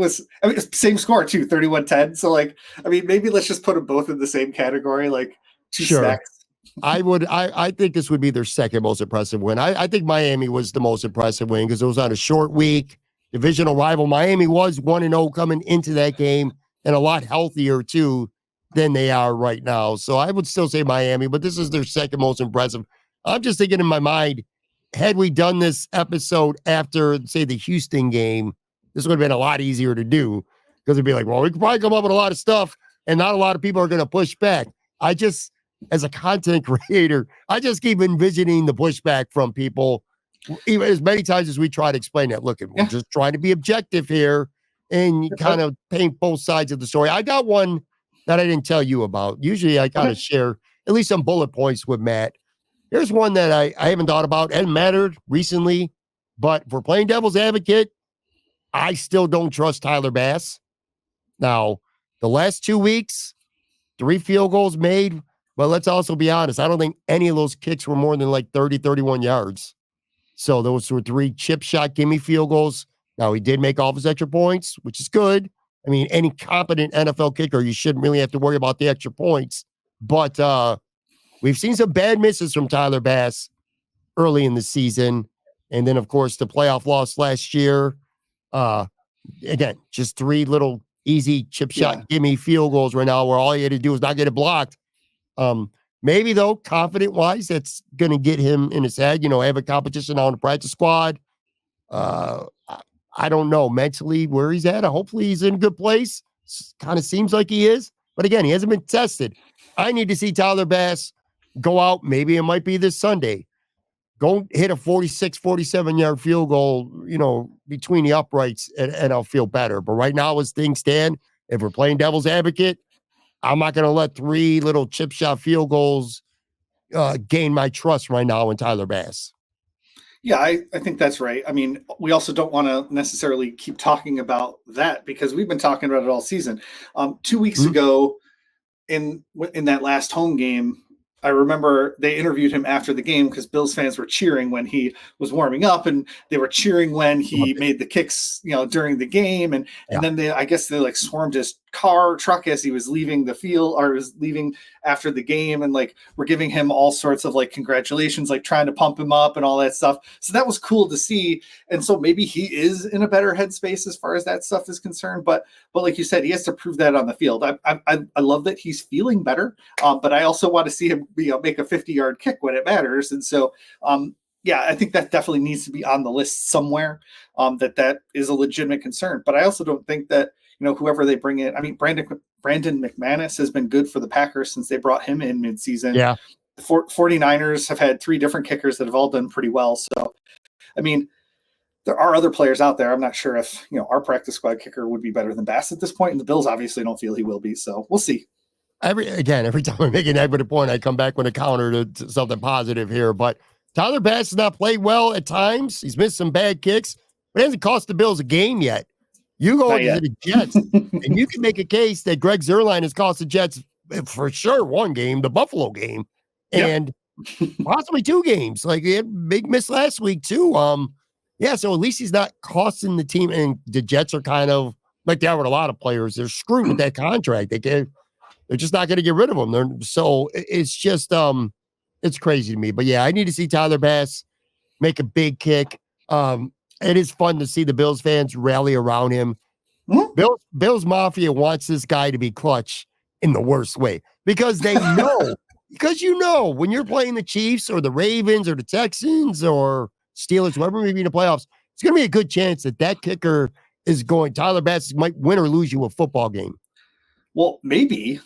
same score, too, 31-10. So, like, I mean, maybe let's just put them both in the same category, like, 2 smacks.
I think this would be their second most impressive win. I think Miami was the most impressive win because it was on a short week. Divisional rival. Miami was 1-0 coming into that game and a lot healthier, too, than they are right now. So I would still say Miami, but this is their second most impressive. I'm just thinking in my mind, had we done this episode after, say, the Houston game, this would have been a lot easier to do because it'd be like, well, we could probably come up with a lot of stuff and not a lot of people are going to push back. As a content creator, I just keep envisioning the pushback from people, even as many times as we try to explain that. Look, we're just trying to be objective here and kind of paint both sides of the story. I got one that I didn't tell you about. Usually I kind of share at least some bullet points with Matt. Here's one that I haven't thought about and mattered recently, but for playing devil's advocate, I still don't trust Tyler Bass. Now, the last 2 weeks, 3 field goals made, but let's also be honest, I don't think any of those kicks were more than like 30, 31 yards. So those were 3 chip shot gimme field goals. Now, he did make all of his extra points, which is good. I mean, any competent NFL kicker, you shouldn't really have to worry about the extra points. But we've seen some bad misses from Tyler Bass early in the season. And then, of course, the playoff loss last year. Again, just 3 little easy chip shot gimme field goals right now where all you had to do is not get it blocked. Maybe, though, confident-wise, that's going to get him in his head. Have a competition on the practice squad. I don't know mentally where he's at. Hopefully he's in a good place. Kind of seems like he is. But again, he hasn't been tested. I need to see Tyler Bass go out. Maybe it might be this Sunday. Go hit a 46, 47-yard field goal, between the uprights, and I'll feel better. But right now, as things stand, if we're playing devil's advocate, I'm not going to let 3 little chip shot field goals gain my trust right now in Tyler Bass.
Yeah, I think that's right. I mean, we also don't want to necessarily keep talking about that because we've been talking about it all season. 2 weeks
Mhm.
ago, in that last home game, I remember they interviewed him after the game because Bills fans were cheering when he was warming up, and they were cheering when he
Loved it.
made the kicks, during the game, and
Yeah.
then I guess they like swarmed his truck as he was leaving the field or was leaving after the game, and like we're giving him all sorts of like congratulations, like trying to pump him up and all that stuff. So that was cool to see, and so maybe he is in a better headspace as far as that stuff is concerned. But like you said, he has to prove that on the field. I love that he's feeling better, but I also want to see him make a 50-yard kick when it matters. And so, yeah, I think that definitely needs to be on the list somewhere. That is a legitimate concern. But I also don't think that whoever they bring in. I mean, Brandon McManus has been good for the Packers since they brought him in midseason.
Yeah.
The 49ers have had 3 different kickers that have all done pretty well. So, I mean, there are other players out there. I'm not sure if our practice squad kicker would be better than Bass at this point, and the Bills obviously don't feel he will be. So we'll see.
Every time I make a negative point, I come back with a counter to something positive here. But Tyler Bass has not played well at times. He's missed some bad kicks, but it hasn't cost the Bills a game yet. You go
Not
into
yet.
the Jets, and you can make a case that Greg Zuerlein has cost the Jets for sure one game, the Buffalo game, and possibly 2 games. Like he had big miss last week too. Yeah, so at least he's not costing the team. And the Jets are kind of like they are with a lot of players. They're screwed with that contract. They're just not going to get rid of him. It's just it's crazy to me. But yeah, I need to see Tyler Bass make a big kick. It is fun to see the Bills fans rally around him.
Hmm?
Bills Mafia wants this guy to be clutch in the worst way because they know. Because when you're playing the Chiefs or the Ravens or the Texans or Steelers, whoever may be in the playoffs, it's going to be a good chance that kicker is going. Tyler Bass might win or lose you a football game.
Well, maybe.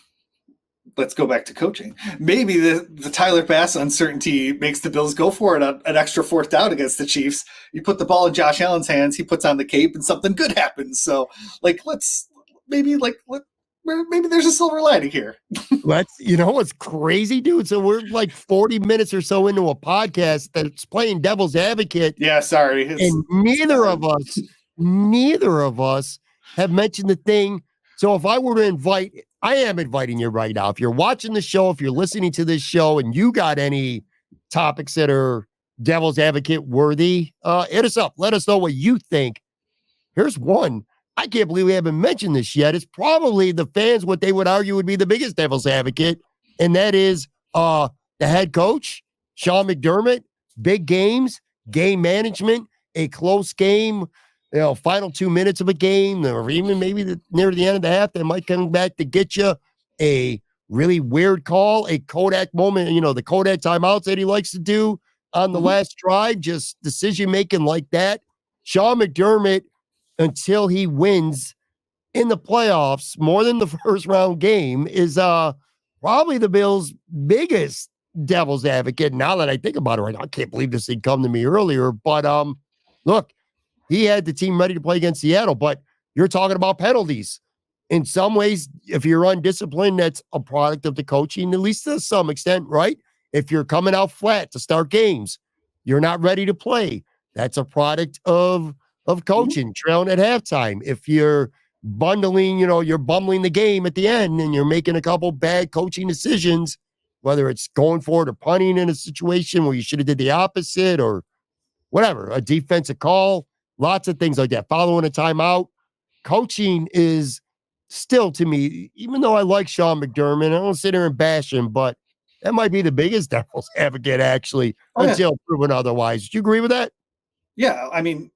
Let's go back to coaching. Maybe the Tyler Bass uncertainty makes the Bills go for it on an extra 4th down against the Chiefs. You put the ball in Josh Allen's hands, he puts on the cape, and something good happens. So, maybe there's a silver lining here.
What's crazy, dude? So we're like 40 minutes or so into a podcast that's playing devil's advocate.
Yeah, sorry.
And neither of us have mentioned the thing. So if I were to I am inviting you right now. If you're watching the show, if you're listening to this show and you got any topics that are devil's advocate worthy, hit us up. Let us know what you think. Here's one. I can't believe we haven't mentioned this yet. It's probably the fans, what they would argue would be the biggest devil's advocate. And that is the head coach, Sean McDermott, big games, game management, a close game, final 2 minutes of a game, or even maybe near the end of the half, they might come back to get you a really weird call, a Kodak moment, the Kodak timeouts that he likes to do on the last drive, just decision making like that. Sean McDermott, until he wins in the playoffs more than the first round game, is probably the Bills' biggest devil's advocate. Now that I think about it right now, I can't believe this didn't come to me earlier. But look, he had the team ready to play against Seattle, but you're talking about penalties. In some ways, if you're undisciplined, that's a product of the coaching, at least to some extent, right? If you're coming out flat to start games, you're not ready to play. That's a product of coaching, trailing at halftime. If you're bundling, you're bumbling the game at the end and you're making a couple bad coaching decisions, whether it's going for it or punting in a situation where you should have did the opposite or whatever, a defensive call, lots of things like that. Following a timeout, coaching is still, to me, even though I like Sean McDermott, I don't sit there and bash him, but that might be the biggest devil's advocate, actually, until proven otherwise. Do you agree with that?
Yeah, I mean,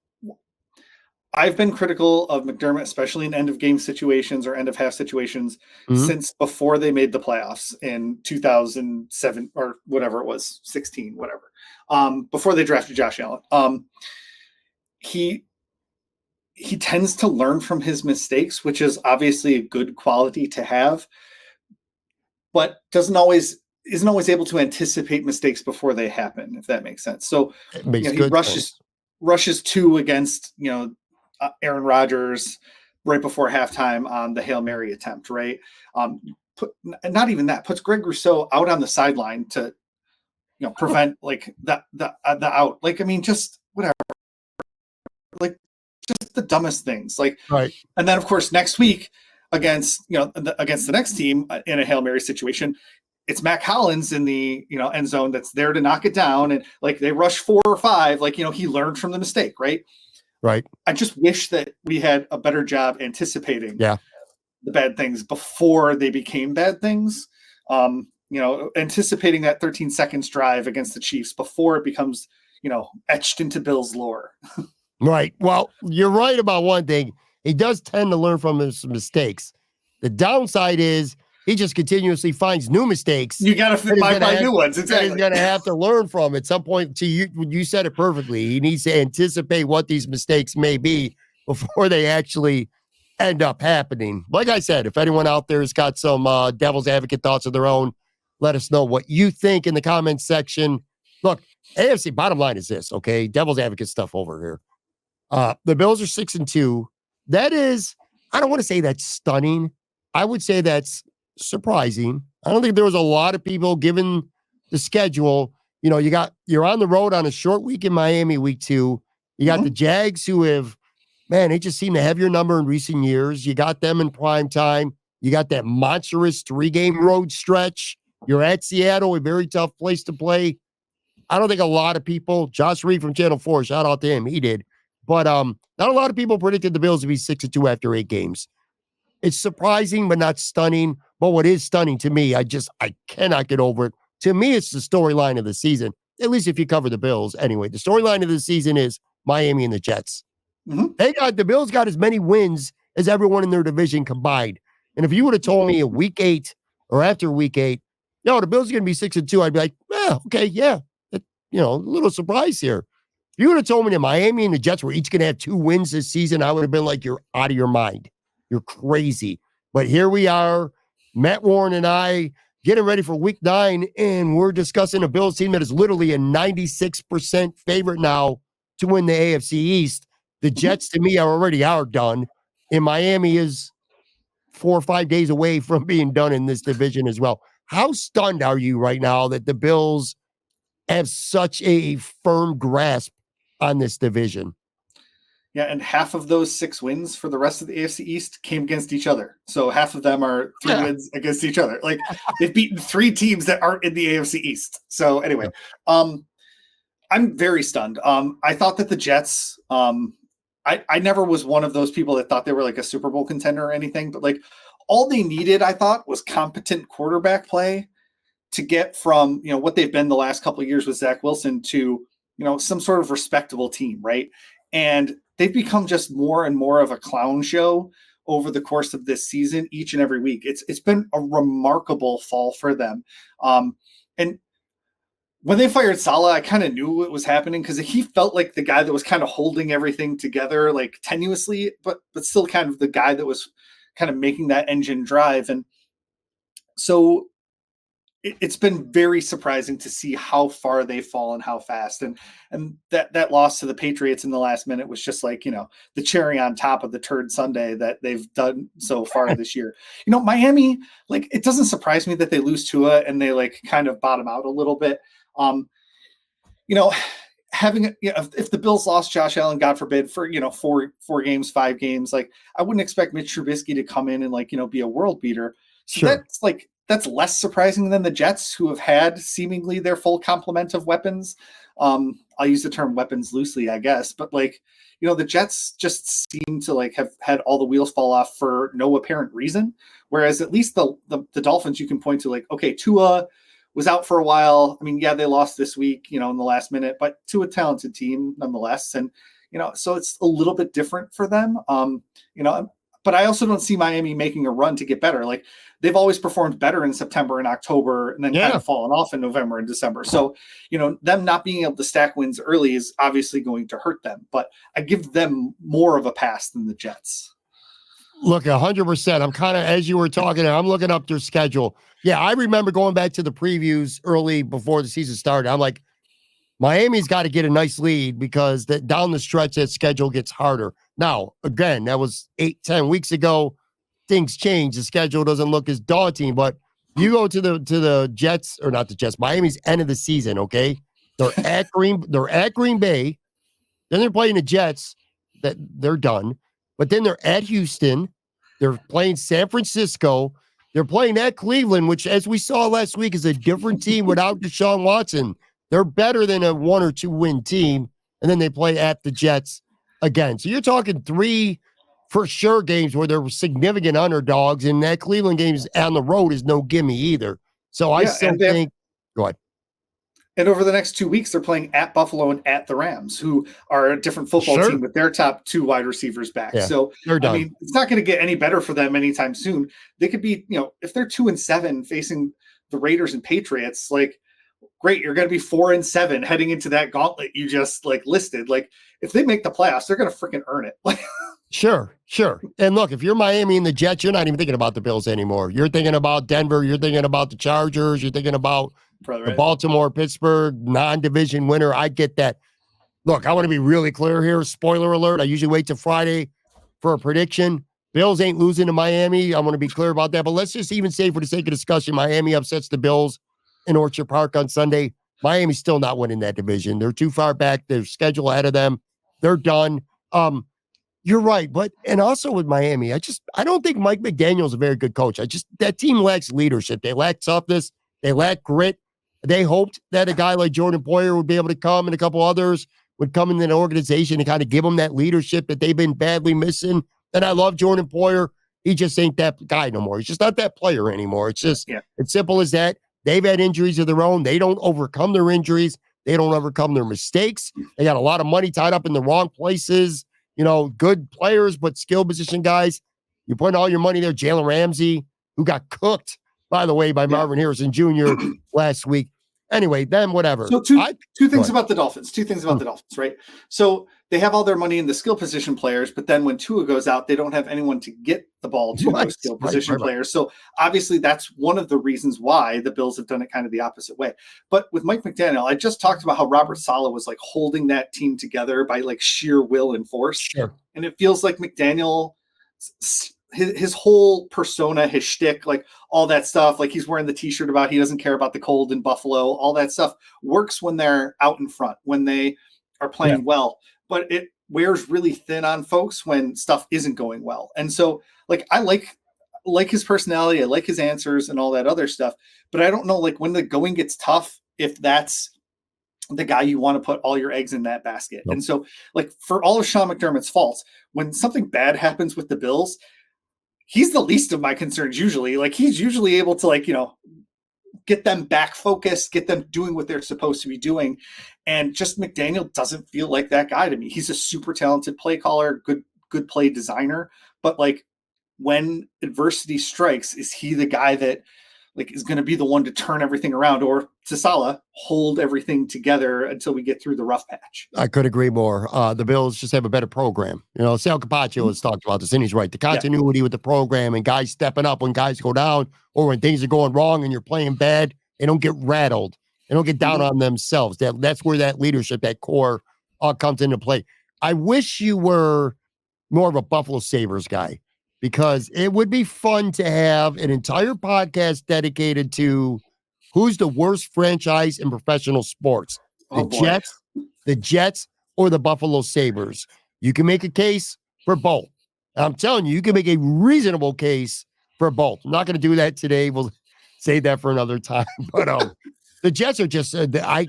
I've been critical of McDermott, especially in end of game situations or end of half situations, since before they made the playoffs in 2007 or whatever it was, 16, whatever. Before they drafted Josh Allen. He tends to learn from his mistakes, which is obviously a good quality to have, but isn't always able to anticipate mistakes before they happen, if that makes sense. So he rushes 2 against Aaron Rodgers right before halftime on the Hail Mary attempt, right? Not even that, puts Greg Rousseau out on the sideline to prevent like the out. Like, I mean, just whatever. Like, just the dumbest things. Like,
right.
And then of course next week against the next team in a Hail Mary situation, it's Mac Hollins in the end zone that's there to knock it down, and like they rush 4 or 5. Like, he learned from the mistake, right?
Right.
I just wish that we had a better job anticipating
the
bad things before they became bad things. Anticipating that 13 seconds drive against the Chiefs before it becomes, etched into Bill's lore.
Right. Well, you're right about one thing. He does tend to learn from his mistakes. The downside is he just continuously finds new mistakes.
You got to find new ones. Exactly.
He's going to have to learn from at some point. You said it perfectly. He needs to anticipate what these mistakes may be before they actually end up happening. Like I said, if anyone out there has got some devil's advocate thoughts of their own, let us know what you think in the comments section. Look, AFC, bottom line is this, okay? Devil's advocate stuff over here. The Bills are 6-2. That is, I don't want to say that's stunning. I would say that's surprising. I don't think there was a lot of people given the schedule. You're on the road on a short week in Miami, week 2. You got the Jags who they just seem to have your number in recent years. You got them in prime time. You got that monstrous 3-game road stretch. You're at Seattle, a very tough place to play. I don't think a lot of people, Josh Reed from Channel 4, shout out to him, he did. But not a lot of people predicted the Bills to be 6-2 after 8 games. It's surprising, but not stunning. But what is stunning to me, I cannot get over it. To me, it's the storyline of the season, at least if you cover the Bills. Anyway, the storyline of the season is Miami and the Jets. The Bills got as many wins as everyone in their division combined. And if you would have told me a week 8 or after week 8, the Bills are going to be 6-2, I'd be like, okay, yeah. A little surprise here. If you would have told me that Miami and the Jets were each going to have 2 wins this season, I would have been like, you're out of your mind. You're crazy. But here we are, Matt Warren and I getting ready for week 9, and we're discussing a Bills team that is literally a 96% favorite now to win the AFC East. The Jets, to me, are done. And Miami is 4 or 5 days away from being done in this division as well. How stunned are you right now that the Bills have such a firm grasp on this division?
Yeah, and half of those 6 wins for the rest of the AFC East came against each other. So half of them are 3 wins against each other. Like, they've beaten 3 teams that aren't in the AFC East. So anyway, I'm very stunned. I thought that the Jets, I never was one of those people that thought they were like a Super Bowl contender or anything, but like all they needed, I thought, was competent quarterback play to get from, what they've been the last couple of years with Zach Wilson to, some sort of respectable team, right? And they've become just more and more of a clown show over the course of this season, each and every week. It's been a remarkable fall for them. And when they fired Saleh, I kind of knew what was happening because he felt like the guy that was kind of holding everything together, like tenuously, but still kind of the guy that was kind of making that engine drive. And so it's been very surprising to see how far they've fallen, how fast. And that loss to the Patriots in the last minute was just like, the cherry on top of the turd sundae that they've done so far this year. Miami, like, it doesn't surprise me that they lose Tua and they like kind of bottom out a little bit. If the Bills lost Josh Allen, God forbid, for 4 games, 5 games, like, I wouldn't expect Mitch Trubisky to come in and like be a world beater. So
sure.
That's less surprising than the Jets, who have had seemingly their full complement of weapons. I'll use the term weapons loosely, I guess, but like, the Jets just seem to like have had all the wheels fall off for no apparent reason. Whereas at least the Dolphins, you can point to like, okay, Tua was out for a while. I mean, yeah, they lost this week, in the last minute, but to a talented team nonetheless. And, so it's a little bit different for them. But I also don't see Miami making a run to get better. Like, they've always performed better in September and October and then kind of fallen off in November and December. So, them not being able to stack wins early is obviously going to hurt them, but I give them more of a pass than the Jets.
Look, 100%. I'm kind of, as you were talking, I'm looking up their schedule. Yeah, I remember going back to the previews early before the season started. I'm like, Miami's got to get a nice lead because down the stretch, that schedule gets harder. Now, again, that was 8-10 weeks ago. Things change. The schedule doesn't look as daunting, but You go to the Jets, or not the Jets, Miami's end of the season, okay? They're at Green Bay. Then they're playing the Jets. That they're done. But then they're at Houston. They're playing San Francisco. They're playing at Cleveland, which, as we saw last week, is a different team without Deshaun Watson. They're better than a 1 or 2 win team. And then they play at the Jets again. So you're talking 3 for sure games where there were significant underdogs, and that Cleveland game on the road is no gimme either. So I still think, go ahead.
And over the next 2 weeks, they're playing at Buffalo and at the Rams, who are a different football team with their top 2 wide receivers back. Yeah, so, I mean, it's not going to get any better for them anytime soon. They could be, if they're 2-7 facing the Raiders and Patriots, like, great, you're going to be 4-7 heading into that gauntlet you just listed. Like, if they make the playoffs, they're going to freaking earn it.
Sure. And look, if you're Miami and the Jets, you're not even thinking about the Bills anymore. You're thinking about Denver. You're thinking about the Chargers. You're thinking about the Baltimore, Pittsburgh, non-division winner. I get that. Look, I want to be really clear here. Spoiler alert. I usually wait till Friday for a prediction. Bills ain't losing to Miami. I want to be clear about that. But let's just even say, for the sake of discussion, Miami upsets the Bills in Orchard Park on Sunday. Miami's still not winning that division. They're too far back. Their schedule ahead of them. They're done. You're right. And also with Miami, I don't think Mike McDaniel's a very good coach. That team lacks leadership. They lack toughness. They lack grit. They hoped that a guy like Jordan Poyer would be able to come, and a couple others would come into the organization and kind of give them that leadership that they've been badly missing. And I love Jordan Poyer. He just ain't that guy no more. He's just not that player anymore. It's just It's simple as that. They've had injuries of their own. They don't overcome their injuries. They don't overcome their mistakes. They got a lot of money tied up in the wrong places. Good players, but skill position guys. You put all your money there. Jalen Ramsey, who got cooked, by the way, by Marvin Harrison Jr. last week. Anyway, then whatever.
So two things about the Dolphins. Right? So they have all their money in the skill position players, but then when Tua goes out, they don't have anyone to get the ball to those skill position players. So obviously that's one of the reasons why the Bills have done it kind of the opposite way. But with Mike McDaniel, I just talked about how Robert Saleh was holding that team together by sheer will and force.
Sure.
And it feels like McDaniel, his whole persona, his shtick, all that stuff, he's wearing the t-shirt about he doesn't care about the cold in Buffalo, all that stuff works when they're out in front, when they are playing well, but it wears really thin on folks when stuff isn't going well. And so I like his personality, I like his answers and all that other stuff, but I don't know, when the going gets tough, if that's the guy you want to put all your eggs in that basket. Nope. And so for all of Sean McDermott's faults, when something bad happens with the Bills, he's the least of my concerns usually. He's usually able to get them back focused, get them doing what they're supposed to be doing. And just McDaniel doesn't feel like that guy to me. He's a super talented play caller, good play designer. But when adversity strikes, is he the guy that is going to be the one to turn everything around, or to Saleh, hold everything together until we get through the rough patch?
I could agree more. The Bills just have a better program. Sal Capaccio has talked about this, and he's right. The continuity with the program and guys stepping up when guys go down or when things are going wrong and you're playing bad, they don't get rattled. They don't get down on themselves. That's where that leadership, that core all comes into play. I wish you were more of a Buffalo Sabres guy, because it would be fun to have an entire podcast dedicated to who's the worst franchise in professional sports, the Jets, or the Buffalo Sabres. You can make a case for both. I'm telling you, you can make a reasonable case for both. I'm not going to do that today. We'll save that for another time. But the Jets are just, I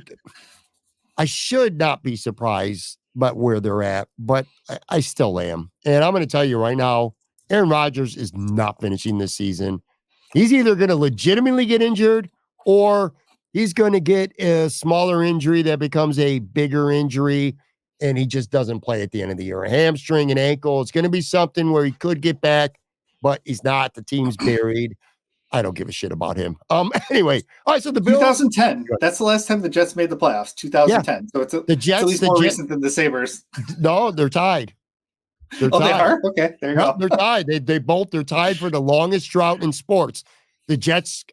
should not be surprised by where they're at, but I still am. And I'm going to tell you right now, Aaron Rodgers is not finishing this season. He's either going to legitimately get injured, or he's going to get a smaller injury that becomes a bigger injury, and he just doesn't play at the end of the year. A hamstring, an ankle. It's going to be something where he could get back, but he's not. The team's buried. I don't give a shit about him. Anyway, all right. So the Bills,
2010. That's the last time the Jets made the playoffs. 2010. Yeah. So it's at least more recent than the Sabres.
No, they're tied.
They are? Okay, there you go.
They're tied. They're tied for the longest drought in sports. The Jets,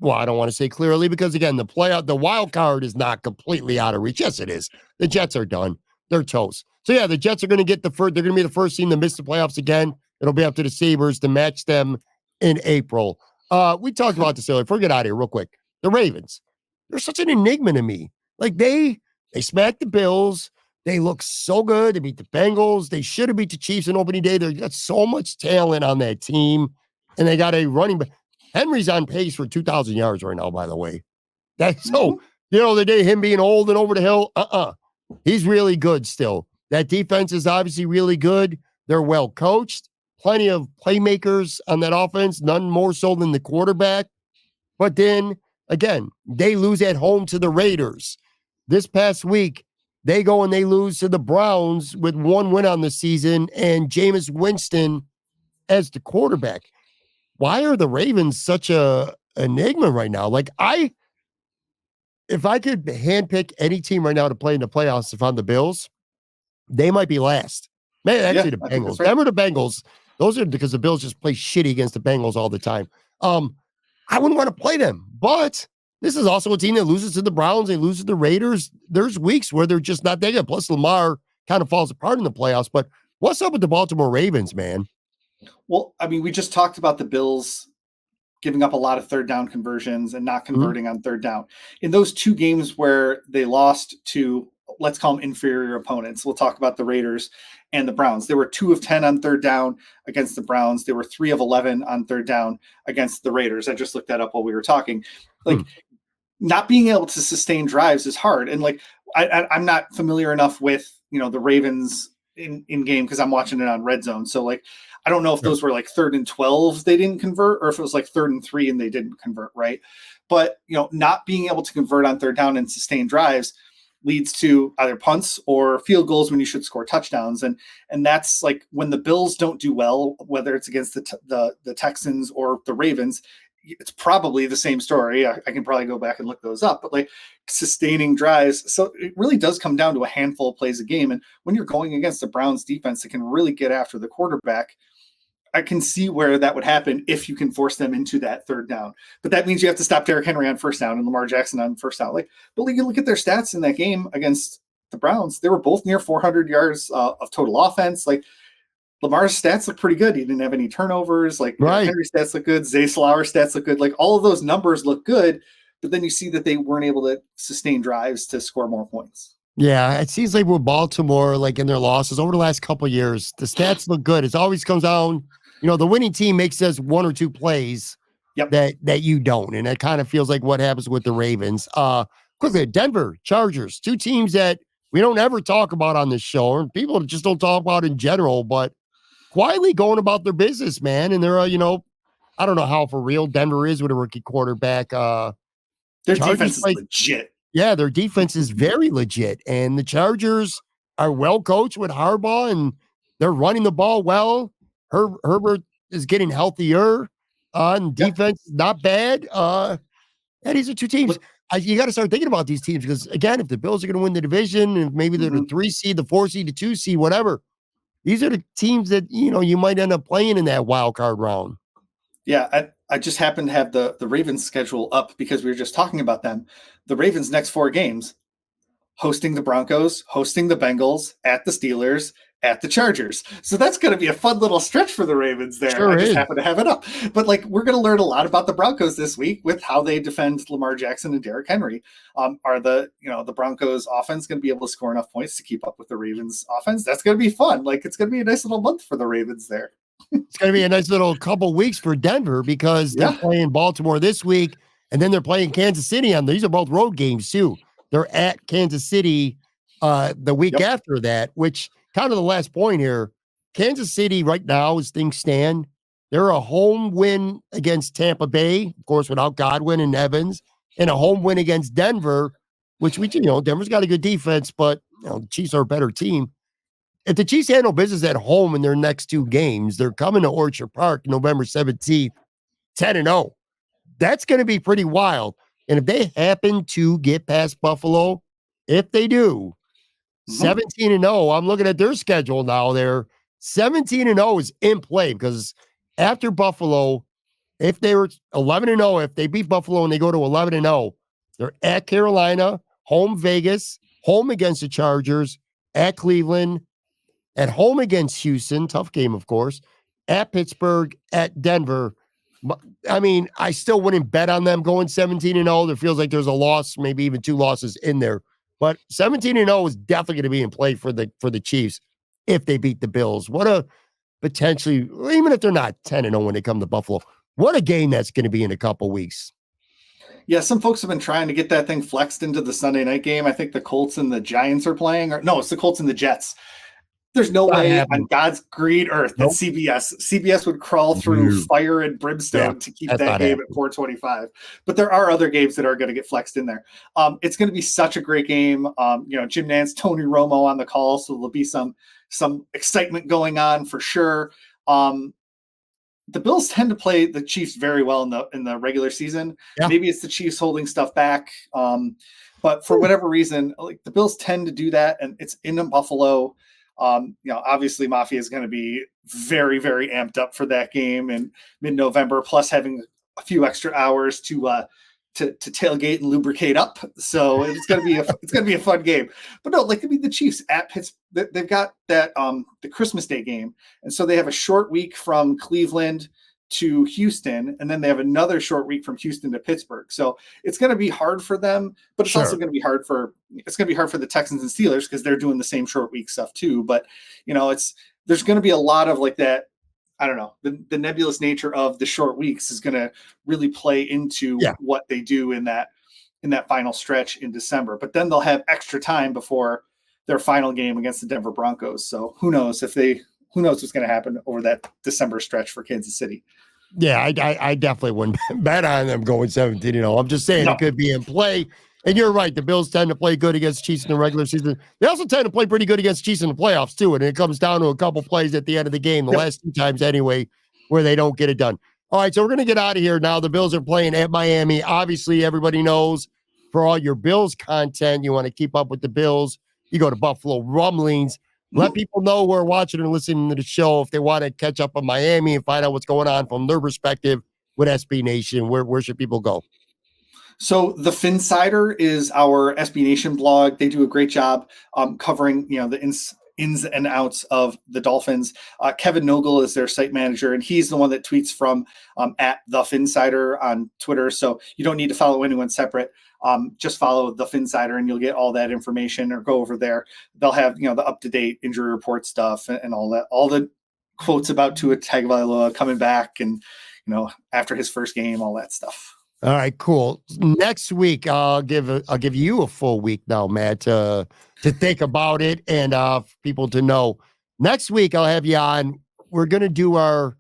well, I don't want to say clearly, because again, the wild card is not completely out of reach. Yes, it is. The Jets are done. They're toast. So yeah, the Jets are going to get they're going to be the first team to miss the playoffs again. It'll be up to the Sabres to match them in April. We talked about this earlier. Before we get out of here real quick. The Ravens. They're such an enigma to me. Like they smacked the Bills. They look so good. They beat the Bengals. They should have beat the Chiefs on opening day. They got so much talent on that team. And they got a running back. Henry's on pace for 2,000 yards right now, by the way. That's so, the day him being old and over the hill, he's really good still. That defense is obviously really good. They're well coached. Plenty of playmakers on that offense, none more so than the quarterback. But then, again, they lose at home to the Raiders. This past week, they go and they lose to the Browns with 1 win on the season and Jameis Winston as the quarterback. Why are the Ravens such a enigma right now? Like, if I could handpick any team right now to play in the playoffs, if I'm the Bills, they might be last. Man, actually, the Bengals. Right. Remember the Bengals? Those are because the Bills just play shitty against the Bengals all the time. I wouldn't want to play them, but this is also a team that loses to the Browns. They lose to the Raiders. There's weeks where they're just not that good. Plus, Lamar kind of falls apart in the playoffs. But what's up with the Baltimore Ravens, man?
Well, I mean, we just talked about the Bills giving up a lot of third down conversions and not converting on third down. In those 2 games where they lost to, let's call them inferior opponents, we'll talk about the Raiders and the Browns. They were 2 of 10 on third down against the Browns. They were 3 of 11 on third down against the Raiders. I just looked that up while we were talking. Like, not being able to sustain drives is hard. And like, I'm not familiar enough with, the Ravens in game because I'm watching it on Red Zone. So like, I don't know if those were like 3rd and 12 they didn't convert, or if it was like 3rd and 3 and they didn't convert, right? But not being able to convert on third down and sustain drives leads to either punts or field goals when you should score touchdowns, and that's like when the Bills don't do well, whether it's against the Texans or the Ravens. It's probably the same story. I can probably go back and look those up, but like sustaining drives. So it really does come down to a handful of plays a game. And when you're going against the Browns defense that can really get after the quarterback, I can see where that would happen if you can force them into that third down. But that means you have to stop Derrick Henry on first down and Lamar Jackson on first down. But you look at their stats in that game against the Browns. They were both near 400 yards of total offense. Like, Lamar's stats look pretty good. He didn't have any turnovers. Like, right. Henry's stats look good. Zay Slauer's stats look good. Like, all of those numbers look good. But then you see that they weren't able to sustain drives to score more points.
Yeah, it seems like with Baltimore, like in their losses over the last couple of years, the stats look good. It always comes down, the winning team makes us 1 or 2 plays that you don't. And that kind of feels like what happens with the Ravens. Quickly, Denver Chargers, 2 teams that we don't ever talk about on this show, and people just don't talk about in general, but quietly going about their business, man. And they're, I don't know how for real Denver is with a rookie quarterback.
Their defense is legit.
Yeah, their defense is very legit. And the Chargers are well coached with Harbaugh, and they're running the ball well. Herbert is getting healthier. And defense is not bad. And these are 2 teams. You got to start thinking about these teams because, again, if the Bills are going to win the division, and maybe they're the 3 seed, the 4 seed, the 2 seed, whatever, these are the teams that, you might end up playing in that wild card round.
Yeah, I just happen to have the Ravens schedule up because we were just talking about them. The Ravens' next 4 games, hosting the Broncos, hosting the Bengals, at the Steelers, at the Chargers. So that's going to be a fun little stretch for the Ravens there.
Sure
I just happen to have it up. But like, we're going to learn a lot about the Broncos this week with how they defend Lamar Jackson and Derrick Henry. Are the Broncos offense going to be able to score enough points to keep up with the Ravens offense? That's going to be fun. Like, it's going to be a nice little month for the Ravens there.
It's going to be a nice little couple weeks for Denver because they're playing Baltimore this week, and then they're playing Kansas City on. These are both road games too. They're at Kansas City the week after that, which kind of the last point here. Kansas City right now, as things stand, they're a home win against Tampa Bay, of course, without Godwin and Evans, and a home win against Denver, which Denver's got a good defense, but the Chiefs are a better team. If the Chiefs handle business at home in their next 2 games, they're coming to Orchard Park November 17th, 10-0. That's going to be pretty wild. And if they happen to get past Buffalo, if they do, 17-0, I'm looking at their schedule now. They're 17-0 is in play because after Buffalo, if they were 11-0, if they beat Buffalo and they go to 11-0, they're at Carolina, home Vegas, home against the Chargers, at Cleveland, at home against Houston, tough game, of course, at Pittsburgh, at Denver. I mean, I still wouldn't bet on them going 17-0. There feels like there's a loss, maybe even 2 losses in there. But 17-0 is definitely going to be in play for the Chiefs if they beat the Bills. What a potentially, even if they're not 10-0 when they come to Buffalo, what a game that's going to be in a couple weeks.
Yeah, some folks have been trying to get that thing flexed into the Sunday night game. I think the Colts and the Giants are playing. Or no, it's the Colts and the Jets. There's no way on God's green earth that CBS would crawl through fire and brimstone to keep that game at 425. But there are other games that are going to get flexed in there. It's going to be such a great game. Jim Nantz, Tony Romo on the call, so there'll be some excitement going on for sure. The Bills tend to play the Chiefs very well in the regular season. Yeah. Maybe it's the Chiefs holding stuff back. But for whatever reason, like the Bills tend to do that, and it's in Buffalo. Obviously Mafia is going to be very, very amped up for that game in mid-November, plus having a few extra hours to tailgate and lubricate up. So it's going to be a fun game. But no, like, I mean, the Chiefs at Pittsburgh, they've got that the Christmas Day game, and so they have a short week from Cleveland to Houston, and then they have another short week from Houston to Pittsburgh. So it's going to be hard for them, but it's also going to be hard for the Texans and Steelers because they're doing the same short week stuff too. But there's going to be a lot of like that. I don't know, the nebulous nature of the short weeks is going to really play into what they do in that final stretch in December. But then they'll have extra time before their final game against the Denver Broncos. So who knows what's going to happen over that December stretch for Kansas City.
Yeah, I definitely wouldn't bet on them going 17-0. I'm just saying it could be in play. And you're right. The Bills tend to play good against Chiefs in the regular season. They also tend to play pretty good against Chiefs in the playoffs, too. And it comes down to a couple plays at the end of the game, the last 2 times anyway, where they don't get it done. All right, so we're going to get out of here now. The Bills are playing at Miami. Obviously, everybody knows for all your Bills content, you want to keep up with the Bills, you go to Buffalo Rumblings. Let people know who are watching and listening to the show if they want to catch up on Miami and find out what's going on from their perspective with SB Nation. Where should people go?
So the Finsider is our SB Nation blog. They do a great job covering, the ins and outs of the Dolphins. Kevin Nogle is their site manager, and he's the one that tweets from at the Finsider on Twitter. So you don't need to follow anyone separate. Just follow the Finsider and you'll get all that information, or go over there. They'll have, the up-to-date injury report stuff and all that, all the quotes about Tua Tagovailoa coming back and, after his first game, all that stuff.
All right, cool. Next week, I'll give you a full week now, Matt, to think about it and for people to know. Next week, I'll have you on. We're going to do our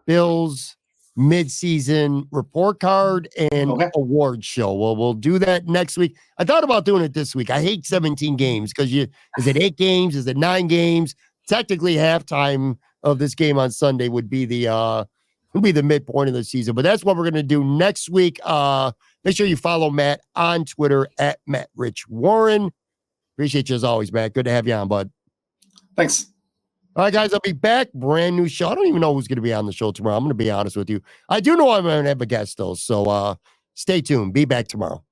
Bills mid-season report card and award show. Well, we'll do that next week. I thought about doing it this week. I hate 17 games because is it 8 games? Is it 9 games? Technically, halftime of this game on Sunday would be the midpoint of the season. But that's what we're going to do next week. Make sure you follow Matt on Twitter at MattRichWarren. Appreciate you as always, Matt. Good to have you on, bud.
Thanks.
All right, guys, I'll be back. Brand new show. I don't even know who's going to be on the show tomorrow. I'm going to be honest with you. I do know I'm going to have a guest, though. So stay tuned. Be back tomorrow.